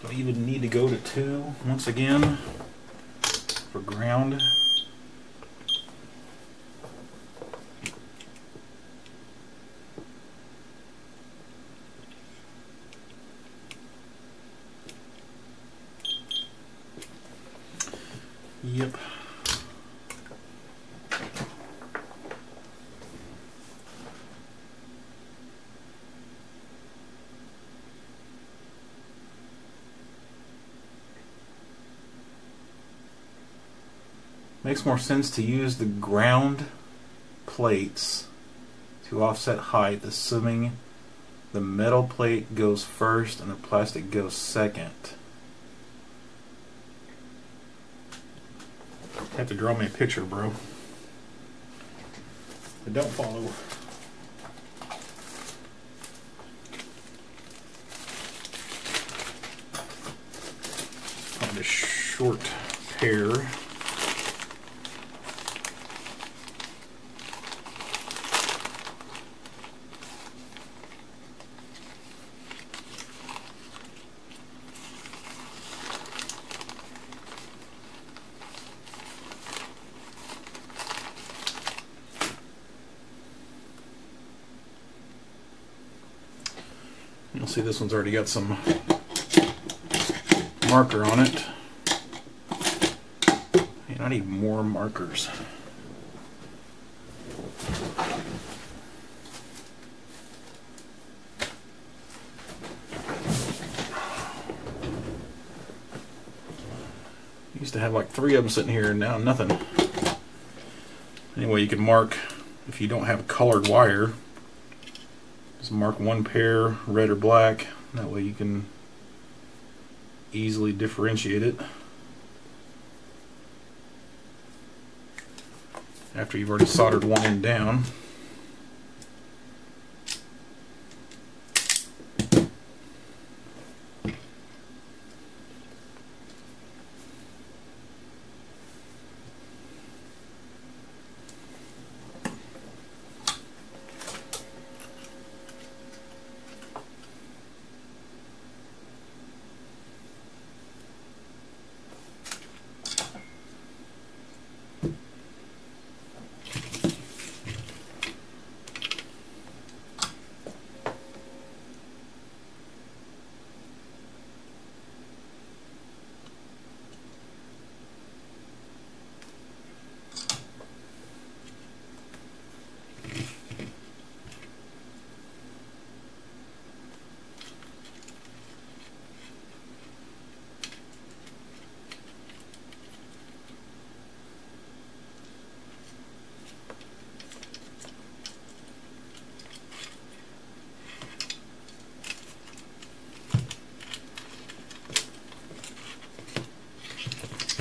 Don't even need to go to 2 once again for ground. Yep. Makes more sense to use the ground plates to offset height, assuming the metal plate goes first and the plastic goes second. Have to draw me a picture, bro. But don't follow. Find a short pair. You'll see this one's already got some marker on it. And I need more markers. Used to have like 3 of them sitting here, and now nothing. Anyway, you can mark, if you don't have a colored wire, just mark 1 pair, red or black. That way you can easily differentiate it after you've already soldered one end down.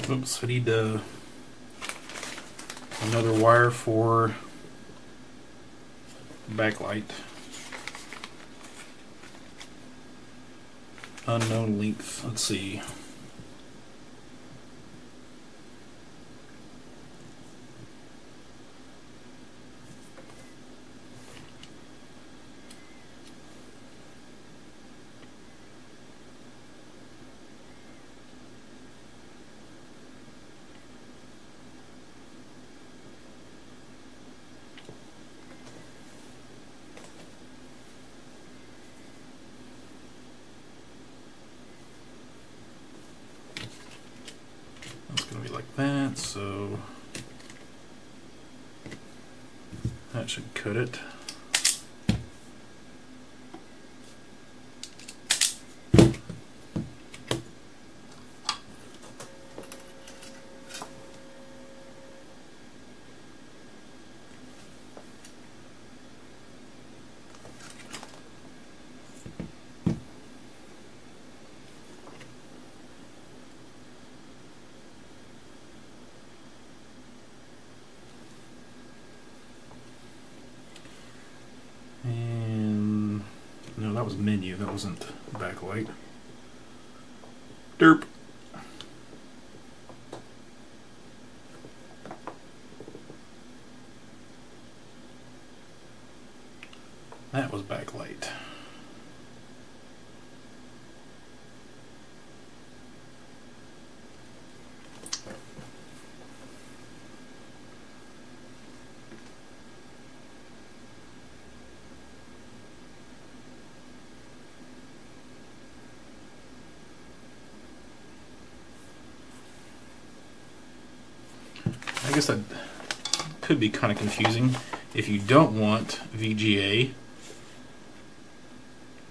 Oops, I need another wire for backlight. Unknown length. Let's see. Like that, so that should cut it. No, that was menu, that wasn't backlight. Derp. That was backlight. I guess that could be kind of confusing. If you don't want VGA,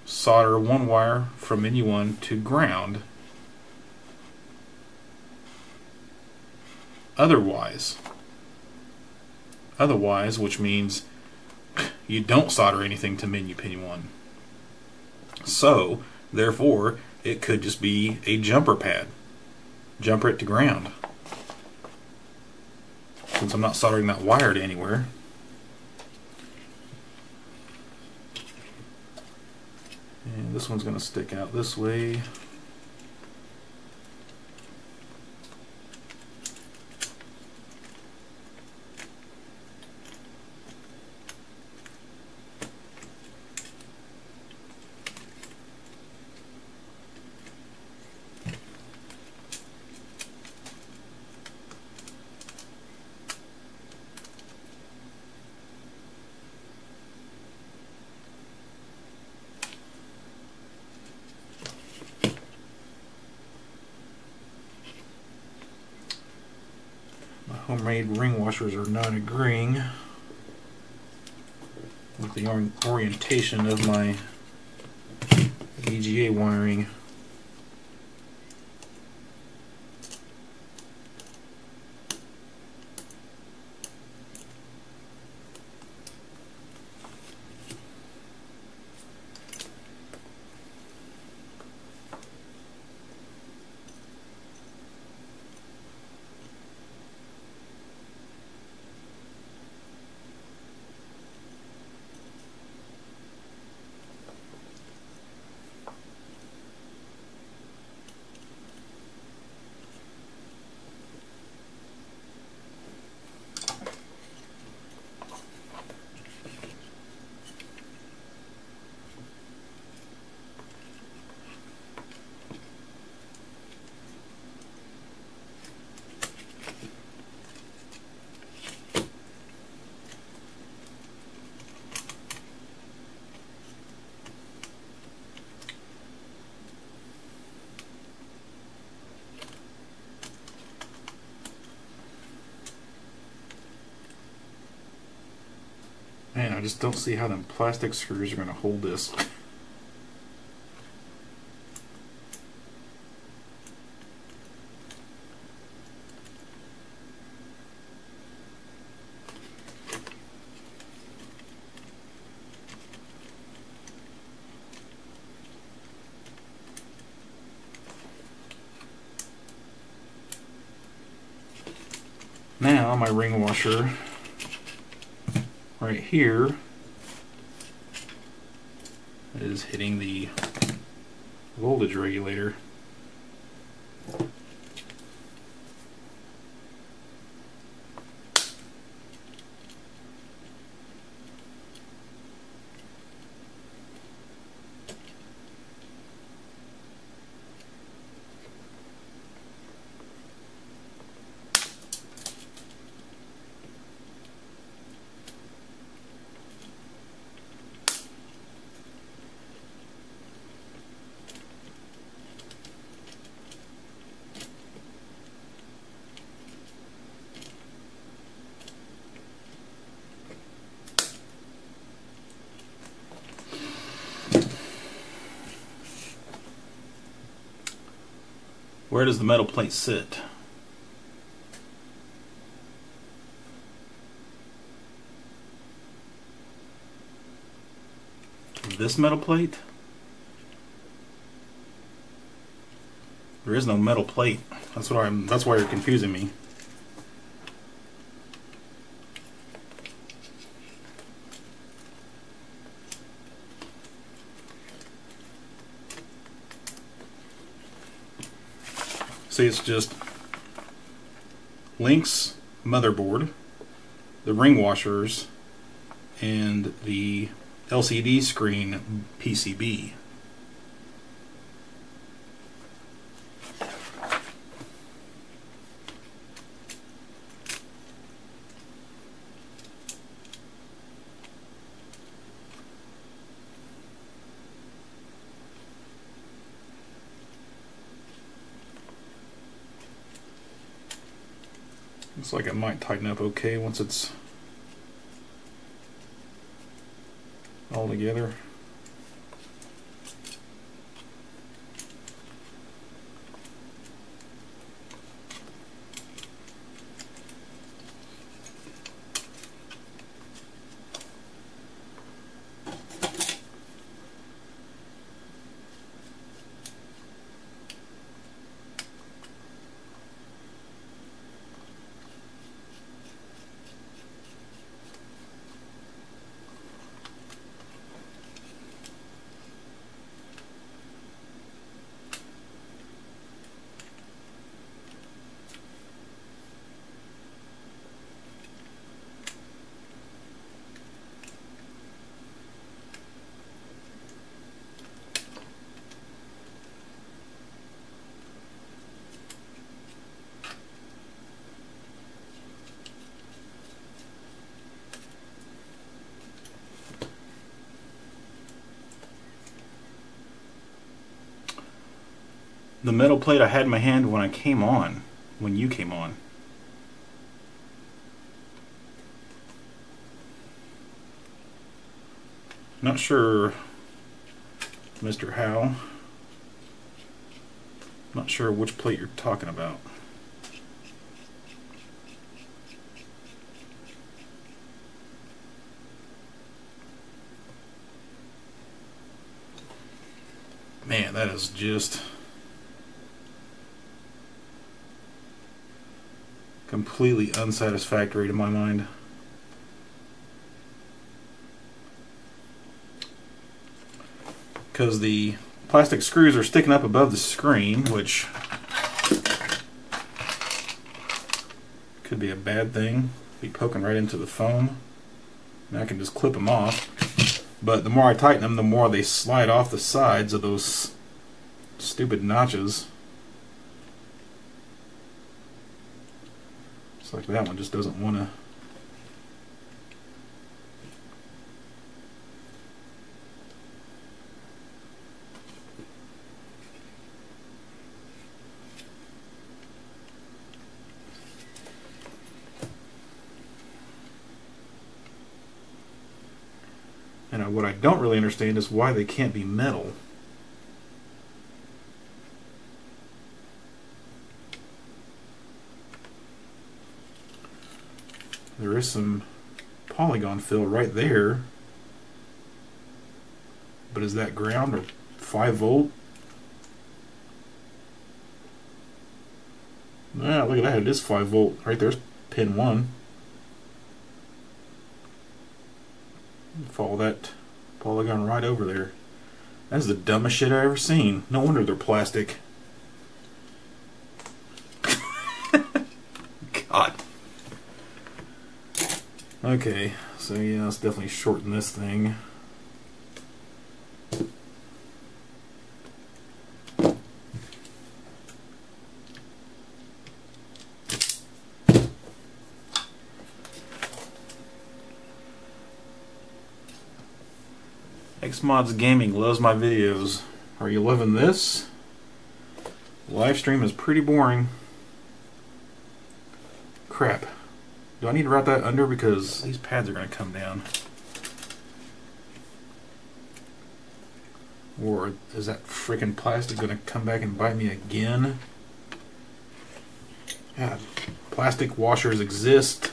solder 1 wire from menu 1 to ground. Otherwise, which means you don't solder anything to menu pin 1. So, therefore, it could just be a jumper pad. Jumper it to ground. Since I'm not soldering that wire to anywhere. And this one's going to stick out this way. Rubbermaid ring washers are not agreeing with the orientation of my VGA wiring. Man, I just don't see how them plastic screws are going to hold this. Now my ring washer right here is hitting the voltage regulator. Where does the metal plate sit? This metal plate? There is no metal plate. That's why you're confusing me. See, it's just Lynx motherboard, the ring washers, and the LCD screen PCB. Looks like it might tighten up okay once it's all together. The metal plate I had in my hand when I came on, when you came on. Not sure, Mr. Howe. Not sure which plate you're talking about. Man, that is just completely unsatisfactory to my mind. Because the plastic screws are sticking up above the screen, which could be a bad thing. Be poking right into the foam. And I can just clip them off. But the more I tighten them, the more they slide off the sides of those stupid notches. It's like that one just doesn't want to. And what I don't really understand is why they can't be metal. There is some polygon fill right there. But is that ground or 5 volt? Ah, look at that, it is 5 volt. Right there's pin 1. Follow that polygon right over there. That's the dumbest shit I've ever seen. No wonder they're plastic. God. Okay, so yeah, let's definitely shorten this thing. Xmods Gaming loves my videos. Are you loving this? Live stream is pretty boring. Crap. Do I need to route that under because these pads are going to come down? Or is that freaking plastic going to come back and bite me again? God, plastic washers exist,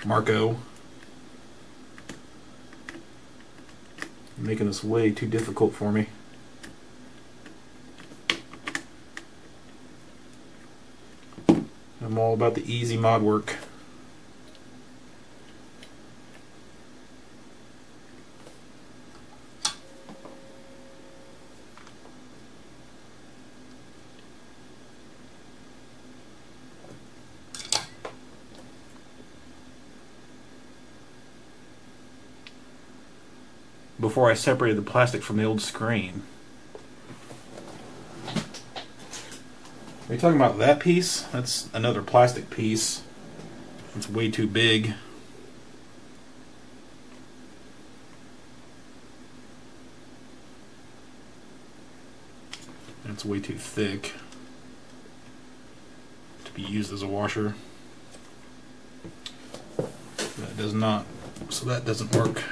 Marco. You're making this way too difficult for me. I'm all about the easy mod work. Before I separated the plastic from the old screen. Are you talking about that piece? That's another plastic piece. It's way too big. And it's way too thick to be used as a washer. That does not, so that doesn't work.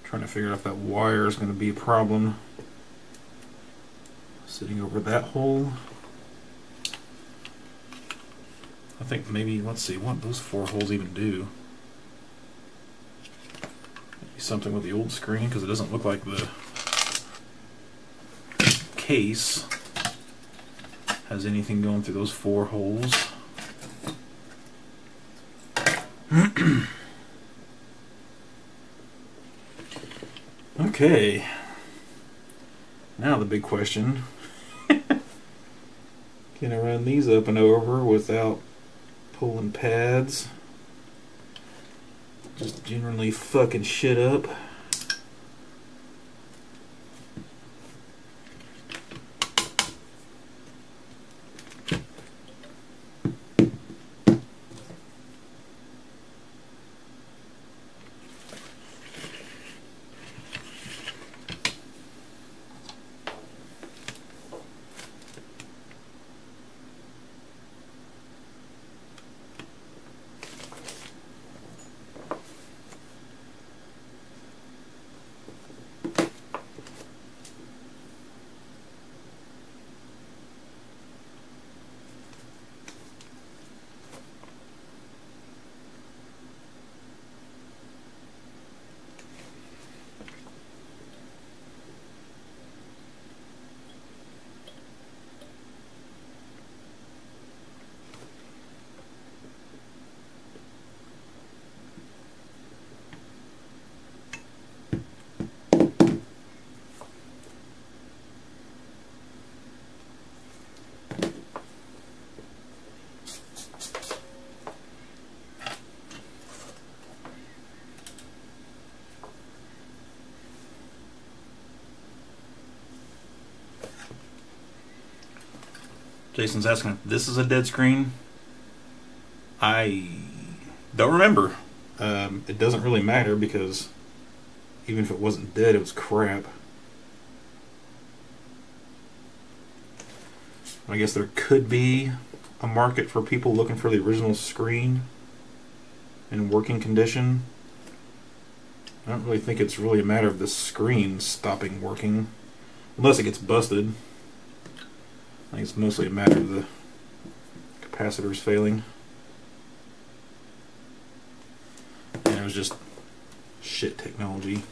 Trying to figure out if that wire is going to be a problem. Sitting over that hole. I think maybe, let's see, what those 4 holes even do. Maybe something with the old screen, because it doesn't look like the case has anything going through those 4 holes. Okay, now the big question. Can I run these up and over without pulling pads? Just generally fucking shit up. Jason's asking if this is a dead screen. I don't remember. It doesn't really matter because even if it wasn't dead, it was crap. I guess there could be a market for people looking for the original screen in working condition. I don't really think it's really a matter of the screen stopping working, unless it gets busted. I think it's mostly a matter of the capacitors failing. And it was just shit technology.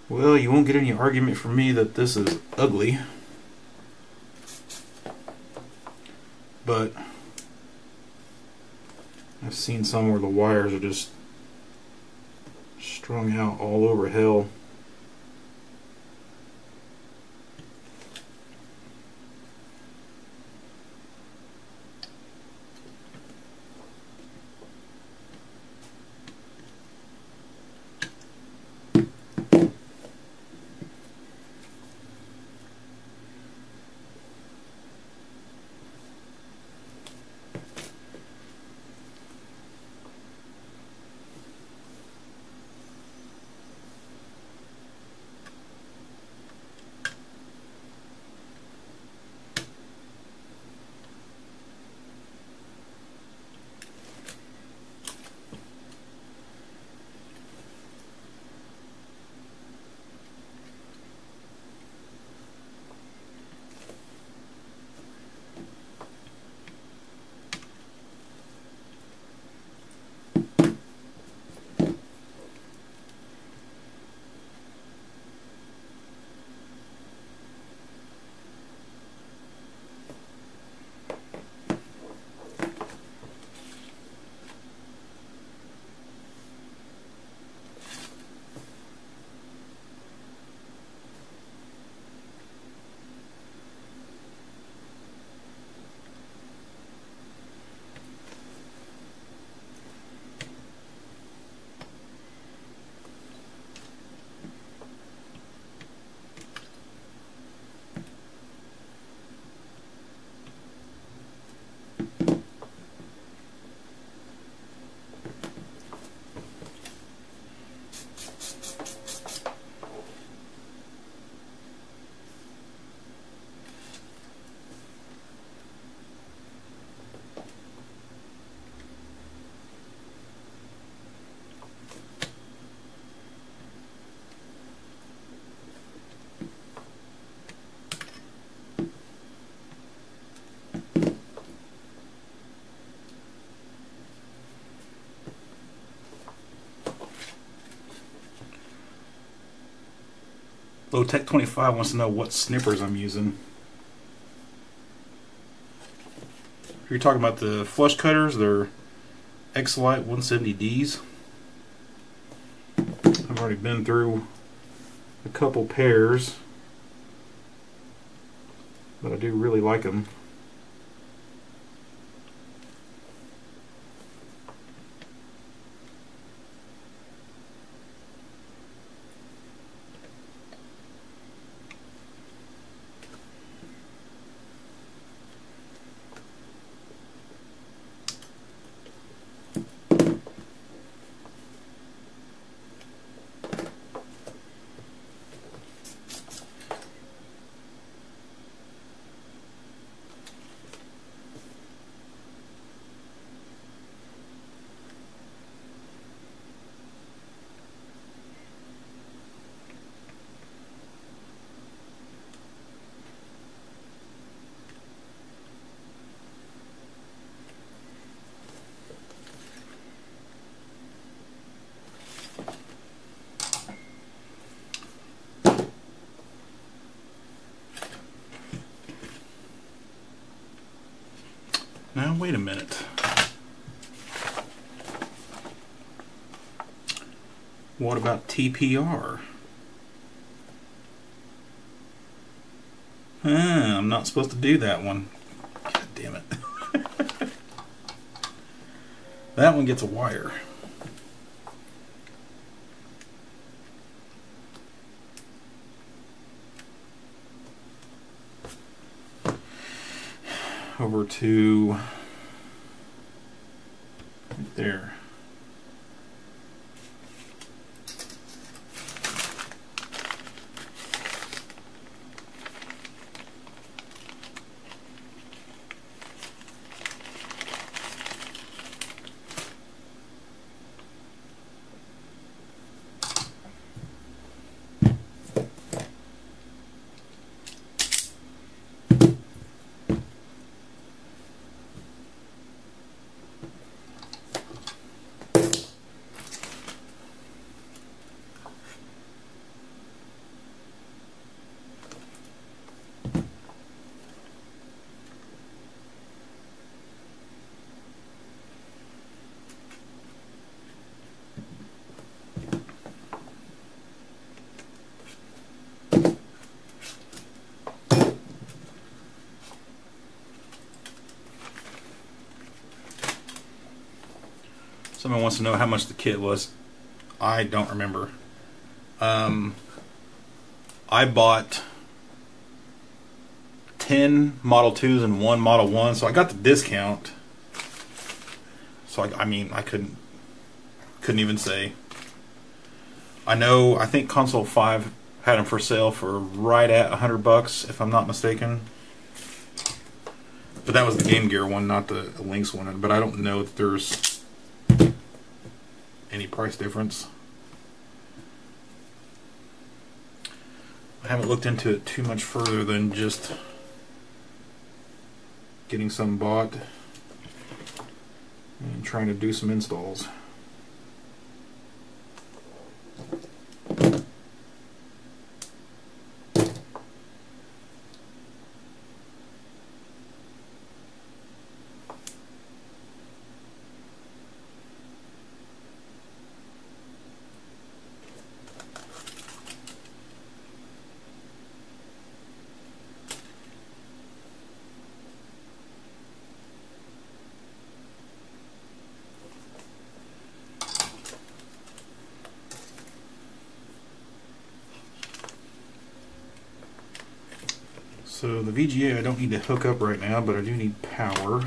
Well, you won't get any argument from me that this is ugly. But I've seen some where the wires are just strung out all over hell. Tech25 wants to know what snippers I'm using. If you're talking about the flush cutters, they're X-Lite 170Ds. I've already been through a couple pairs, but I do really like them. Now, wait a minute. What about TPR? I'm not supposed to do that one. God damn it. That one gets a wire. Over to right there. Someone wants to know how much the kit was. I don't remember. I bought 10 Model 2s and 1 Model 1, so I got the discount. So I mean, I couldn't even say. I think Console 5 had them for sale for right at $100, if I'm not mistaken. But that was the Game Gear one, not the Lynx one. But I don't know if there's any price difference. I haven't looked into it too much further than just getting some bought and trying to do some installs. So the VGA I don't need to hook up right now, but I do need power.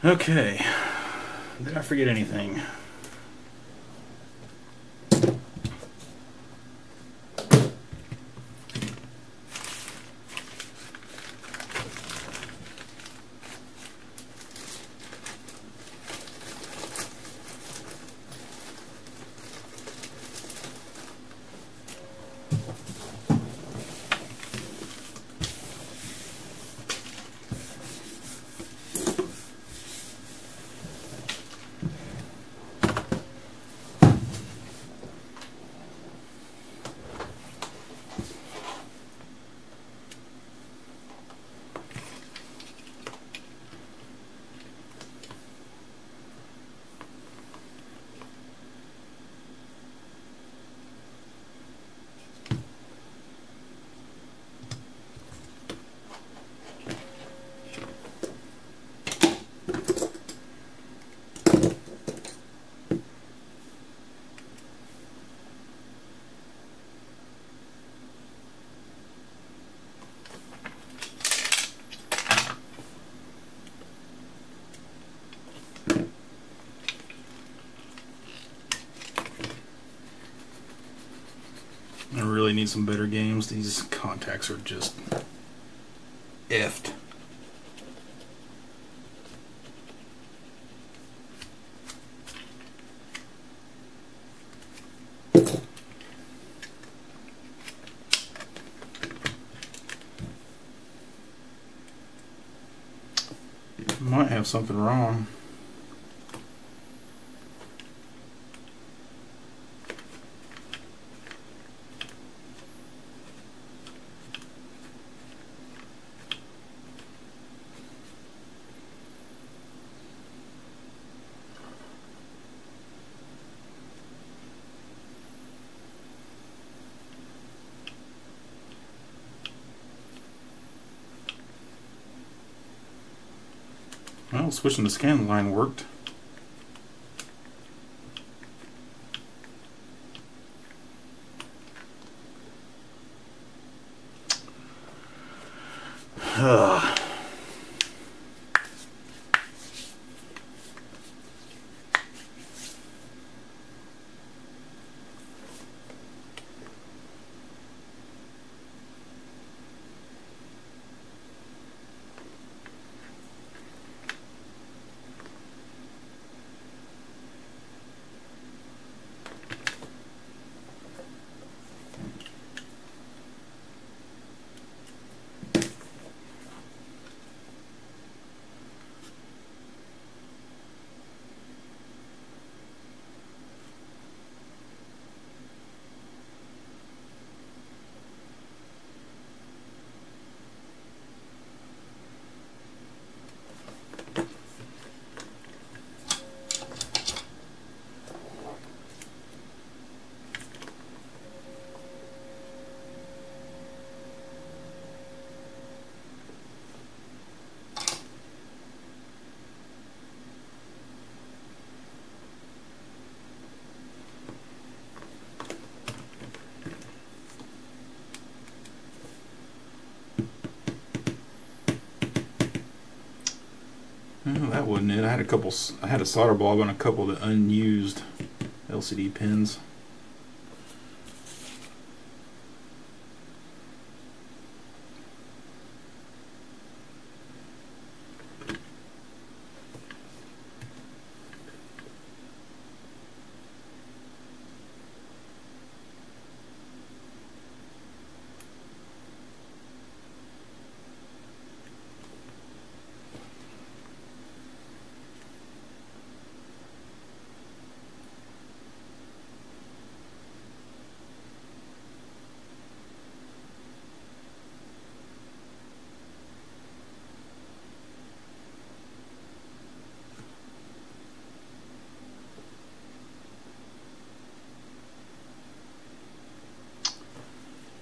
Okay, did I forget anything? I really need some better games. These contacts are just effed. Might have something wrong. Well, switching the scan line worked. Ugh. Well, that wasn't it. I had a solder bulb on a couple of the unused LCD pins.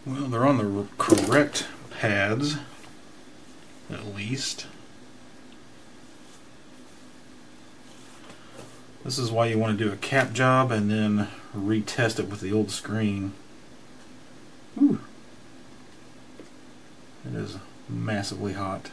Well, they're on the correct pads, at least. This is why you want to do a cap job and then retest it with the old screen. Whew. It is massively hot.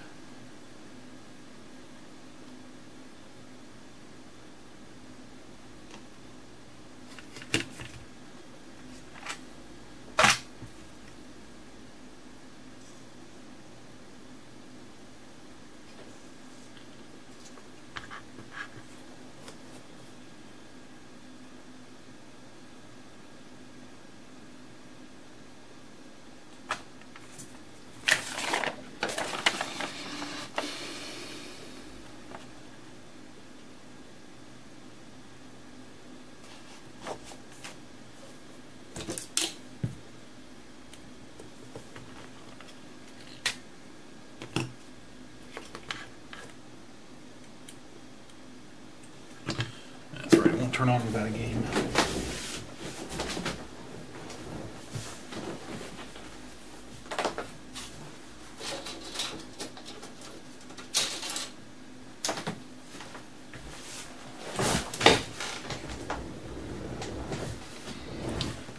turn on without a game.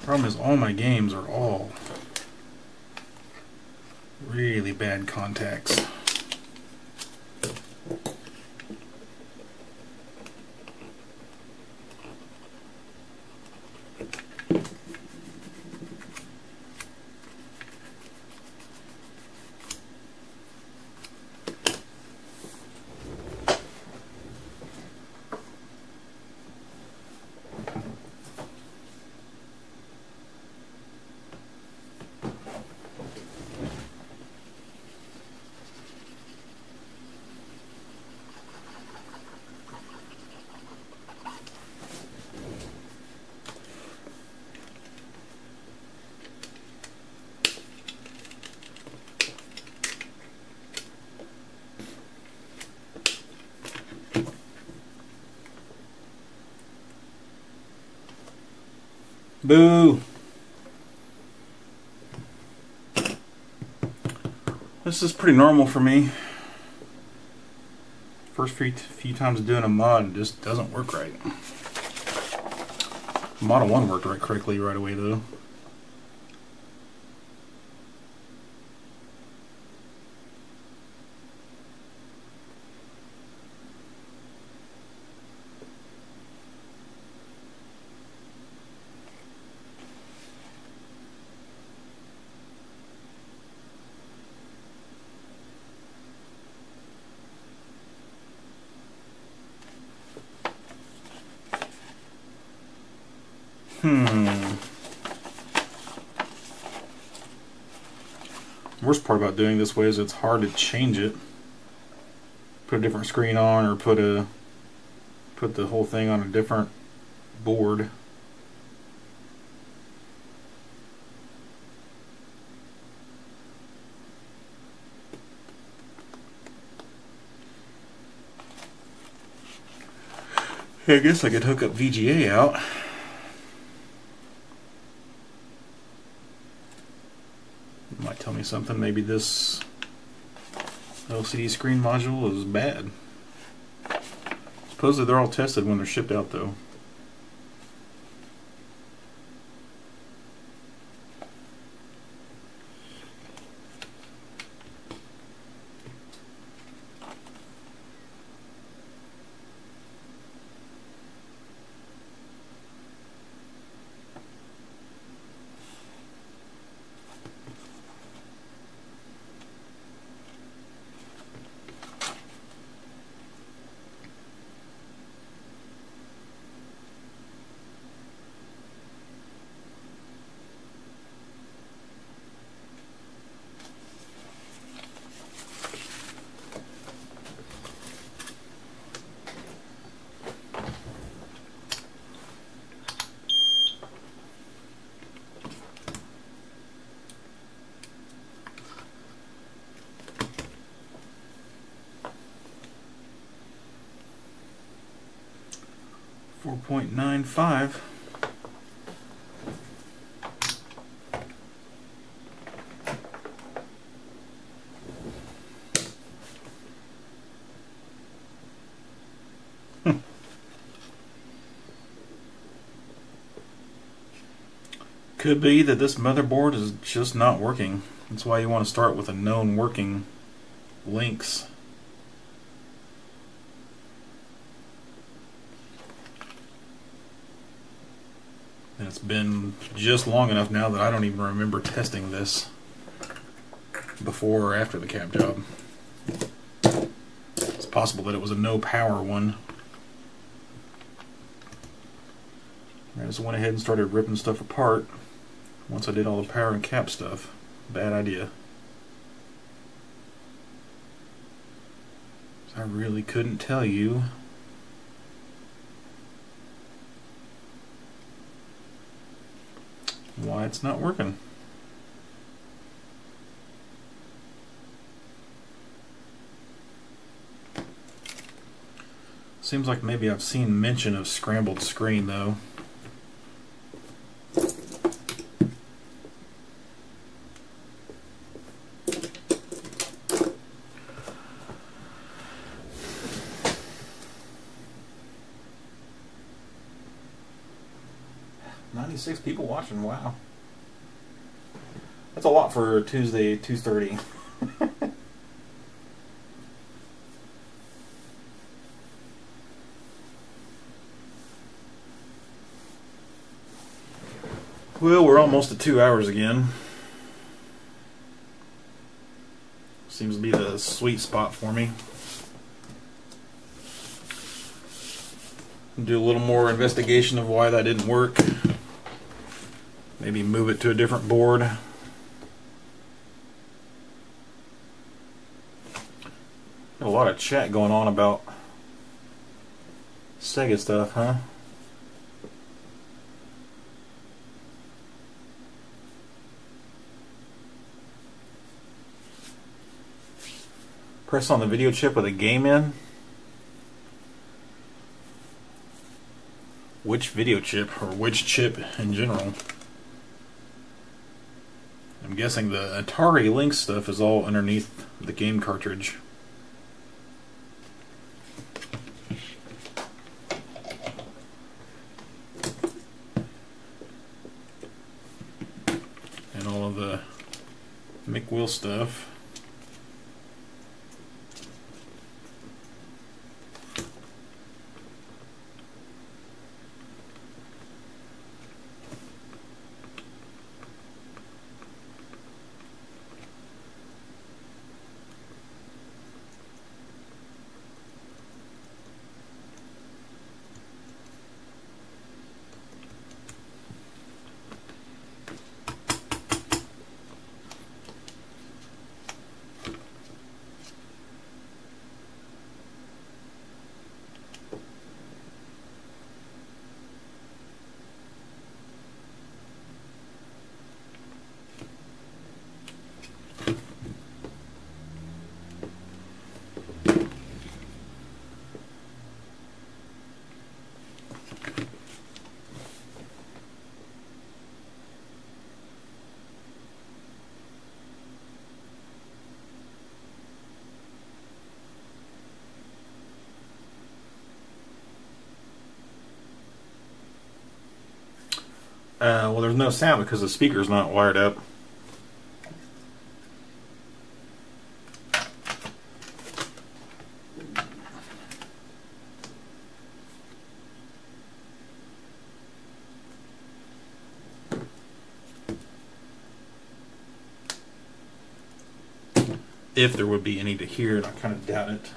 Problem is, all my games are all really bad contacts. Boo! This is pretty normal for me. First few times doing a mod, it just doesn't work right. Model 1 worked right correctly right away though. Worst part about doing this way is it's hard to change it. Put a different screen on, or put the whole thing on a different board. I guess I could hook up VGA out. Might tell me something. Maybe this LCD screen module is bad. Supposedly they're all tested when they're shipped out though. .95. Could be that this motherboard is just not working. That's why you want to start with a known working Lynx. And it's been just long enough now that I don't even remember testing this before or after the cap job. It's possible that it was a no power one. I just went ahead and started ripping stuff apart once I did all the power and cap stuff. Bad idea. I really couldn't tell you why it's not working. Seems like maybe I've seen mention of scrambled screen though. "96 people watching, wow. That's a lot for Tuesday, 2:30. Well, we're almost at 2 hours again. Seems to be the sweet spot for me. Do a little more investigation of why that didn't work. Maybe move it to a different board. Got a lot of chat going on about Sega stuff, huh? Press on the video chip with a game in. Which video chip, or which chip in general? I'm guessing the Atari Lynx stuff is all underneath the game cartridge. And all of the McWill stuff. Well, there's no sound because the speaker's not wired up. If there would be any to hear, and I kind of doubt it.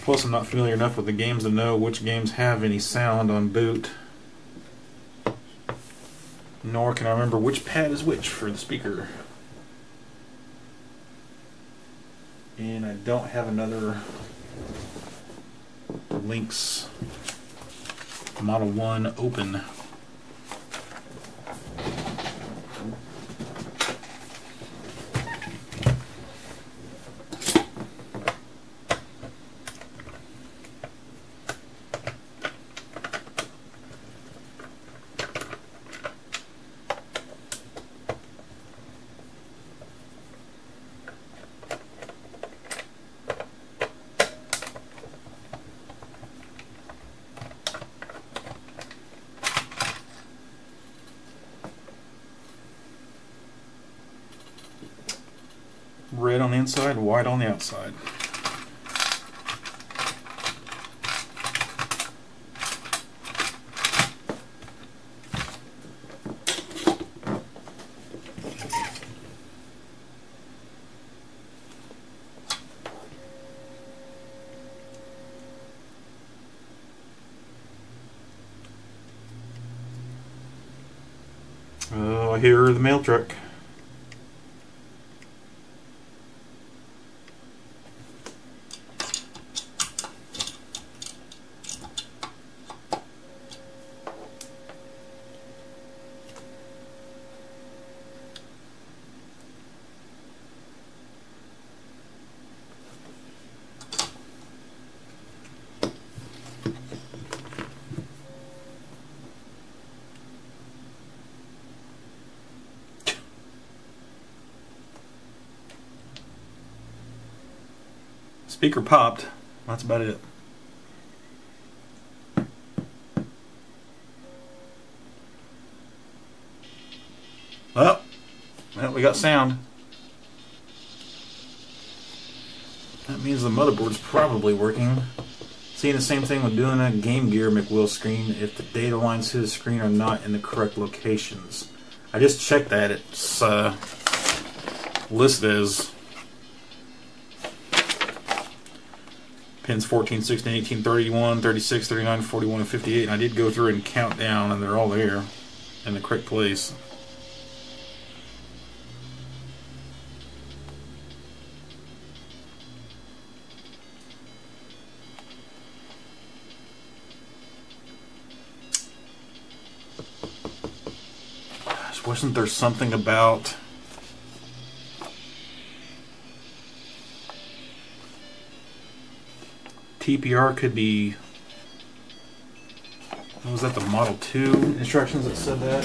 Plus, I'm not familiar enough with the games to know which games have any sound on boot. Nor can I remember which pad is which for the speaker. And I don't have another Lynx Model 1 open. Red on the inside, white on the outside. Oh, I hear the mail truck. Speaker popped. That's about it. Well, we got sound. That means the motherboard's probably working. Seeing the same thing with doing a Game Gear McWill screen if the data lines to the screen are not in the correct locations. I just checked that. It's listed as pins 14, 16, 18, 31, 36, 39, 41, and 58. And I did go through and count down, and they're all there in the correct place. Wasn't there something about TPR could be, what was that, the Model 2 instructions that said that?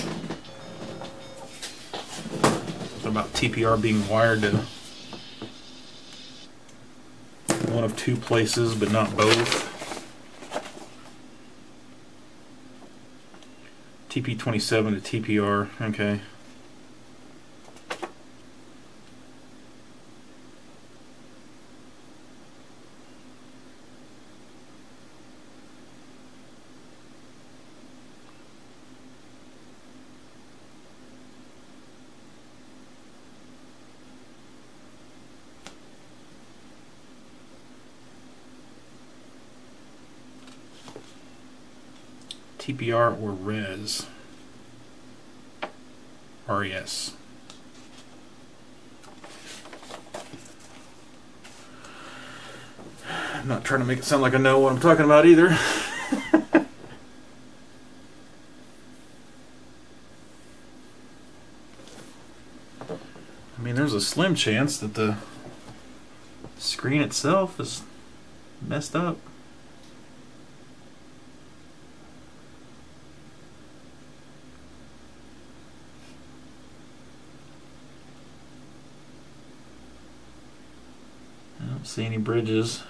Something about TPR being wired to one of two places but not both. TP27 to TPR, okay. TPR or res. RES. I'm not trying to make it sound like I know what I'm talking about either. I mean, there's a slim chance that the screen itself is messed up. I don't see any bridges.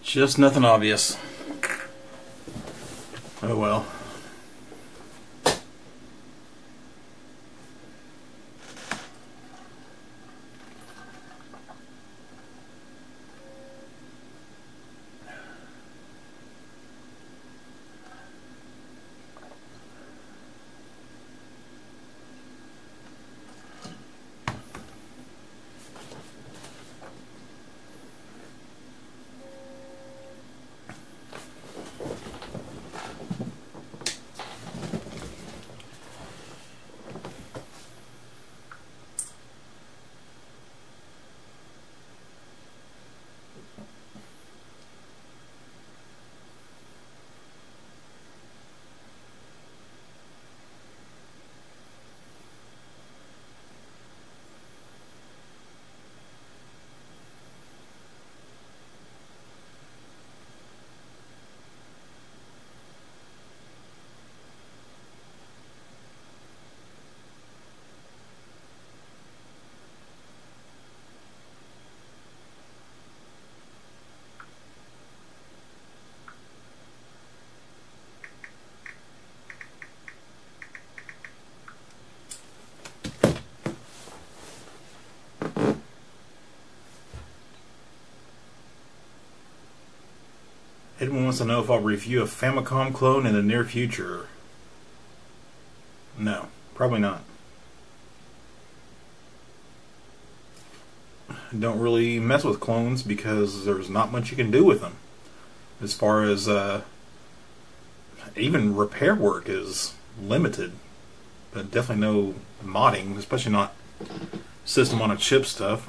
Just nothing obvious. Oh well. Edwin wants to know if I'll review a Famicom clone in the near future. No, probably not. Don't really mess with clones because there's not much you can do with them. As far as even repair work is limited. But definitely no modding, especially not system on a chip stuff.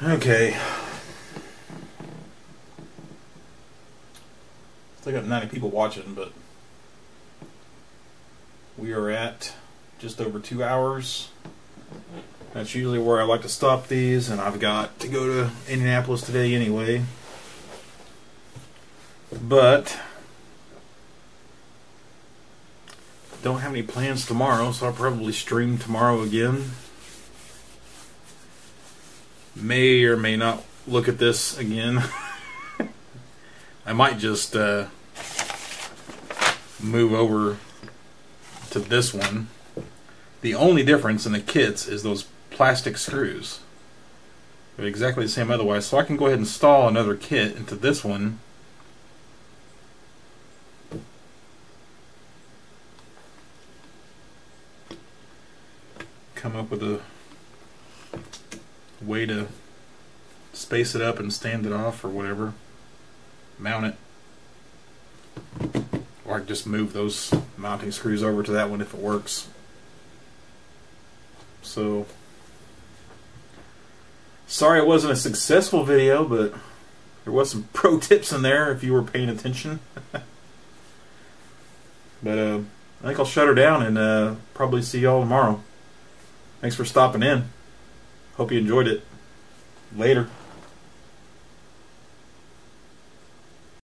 Okay. Still got 90 people watching, but we are at just over 2 hours. That's usually where I like to stop these, and I've got to go to Indianapolis today anyway. But don't have any plans tomorrow, so I'll probably stream tomorrow again. May or may not look at this again. I might just move over to this one. The only difference in the kits is those plastic screws. They're exactly the same otherwise, so I can go ahead and install another kit into this one. Come up with a way to space it up and stand it off or whatever. Mount it. Or I can just move those mounting screws over to that one if it works. So, sorry it wasn't a successful video, but there was some pro tips in there if you were paying attention. But I think I'll shut her down and probably see y'all tomorrow. Thanks for stopping in. Hope you enjoyed it. Later.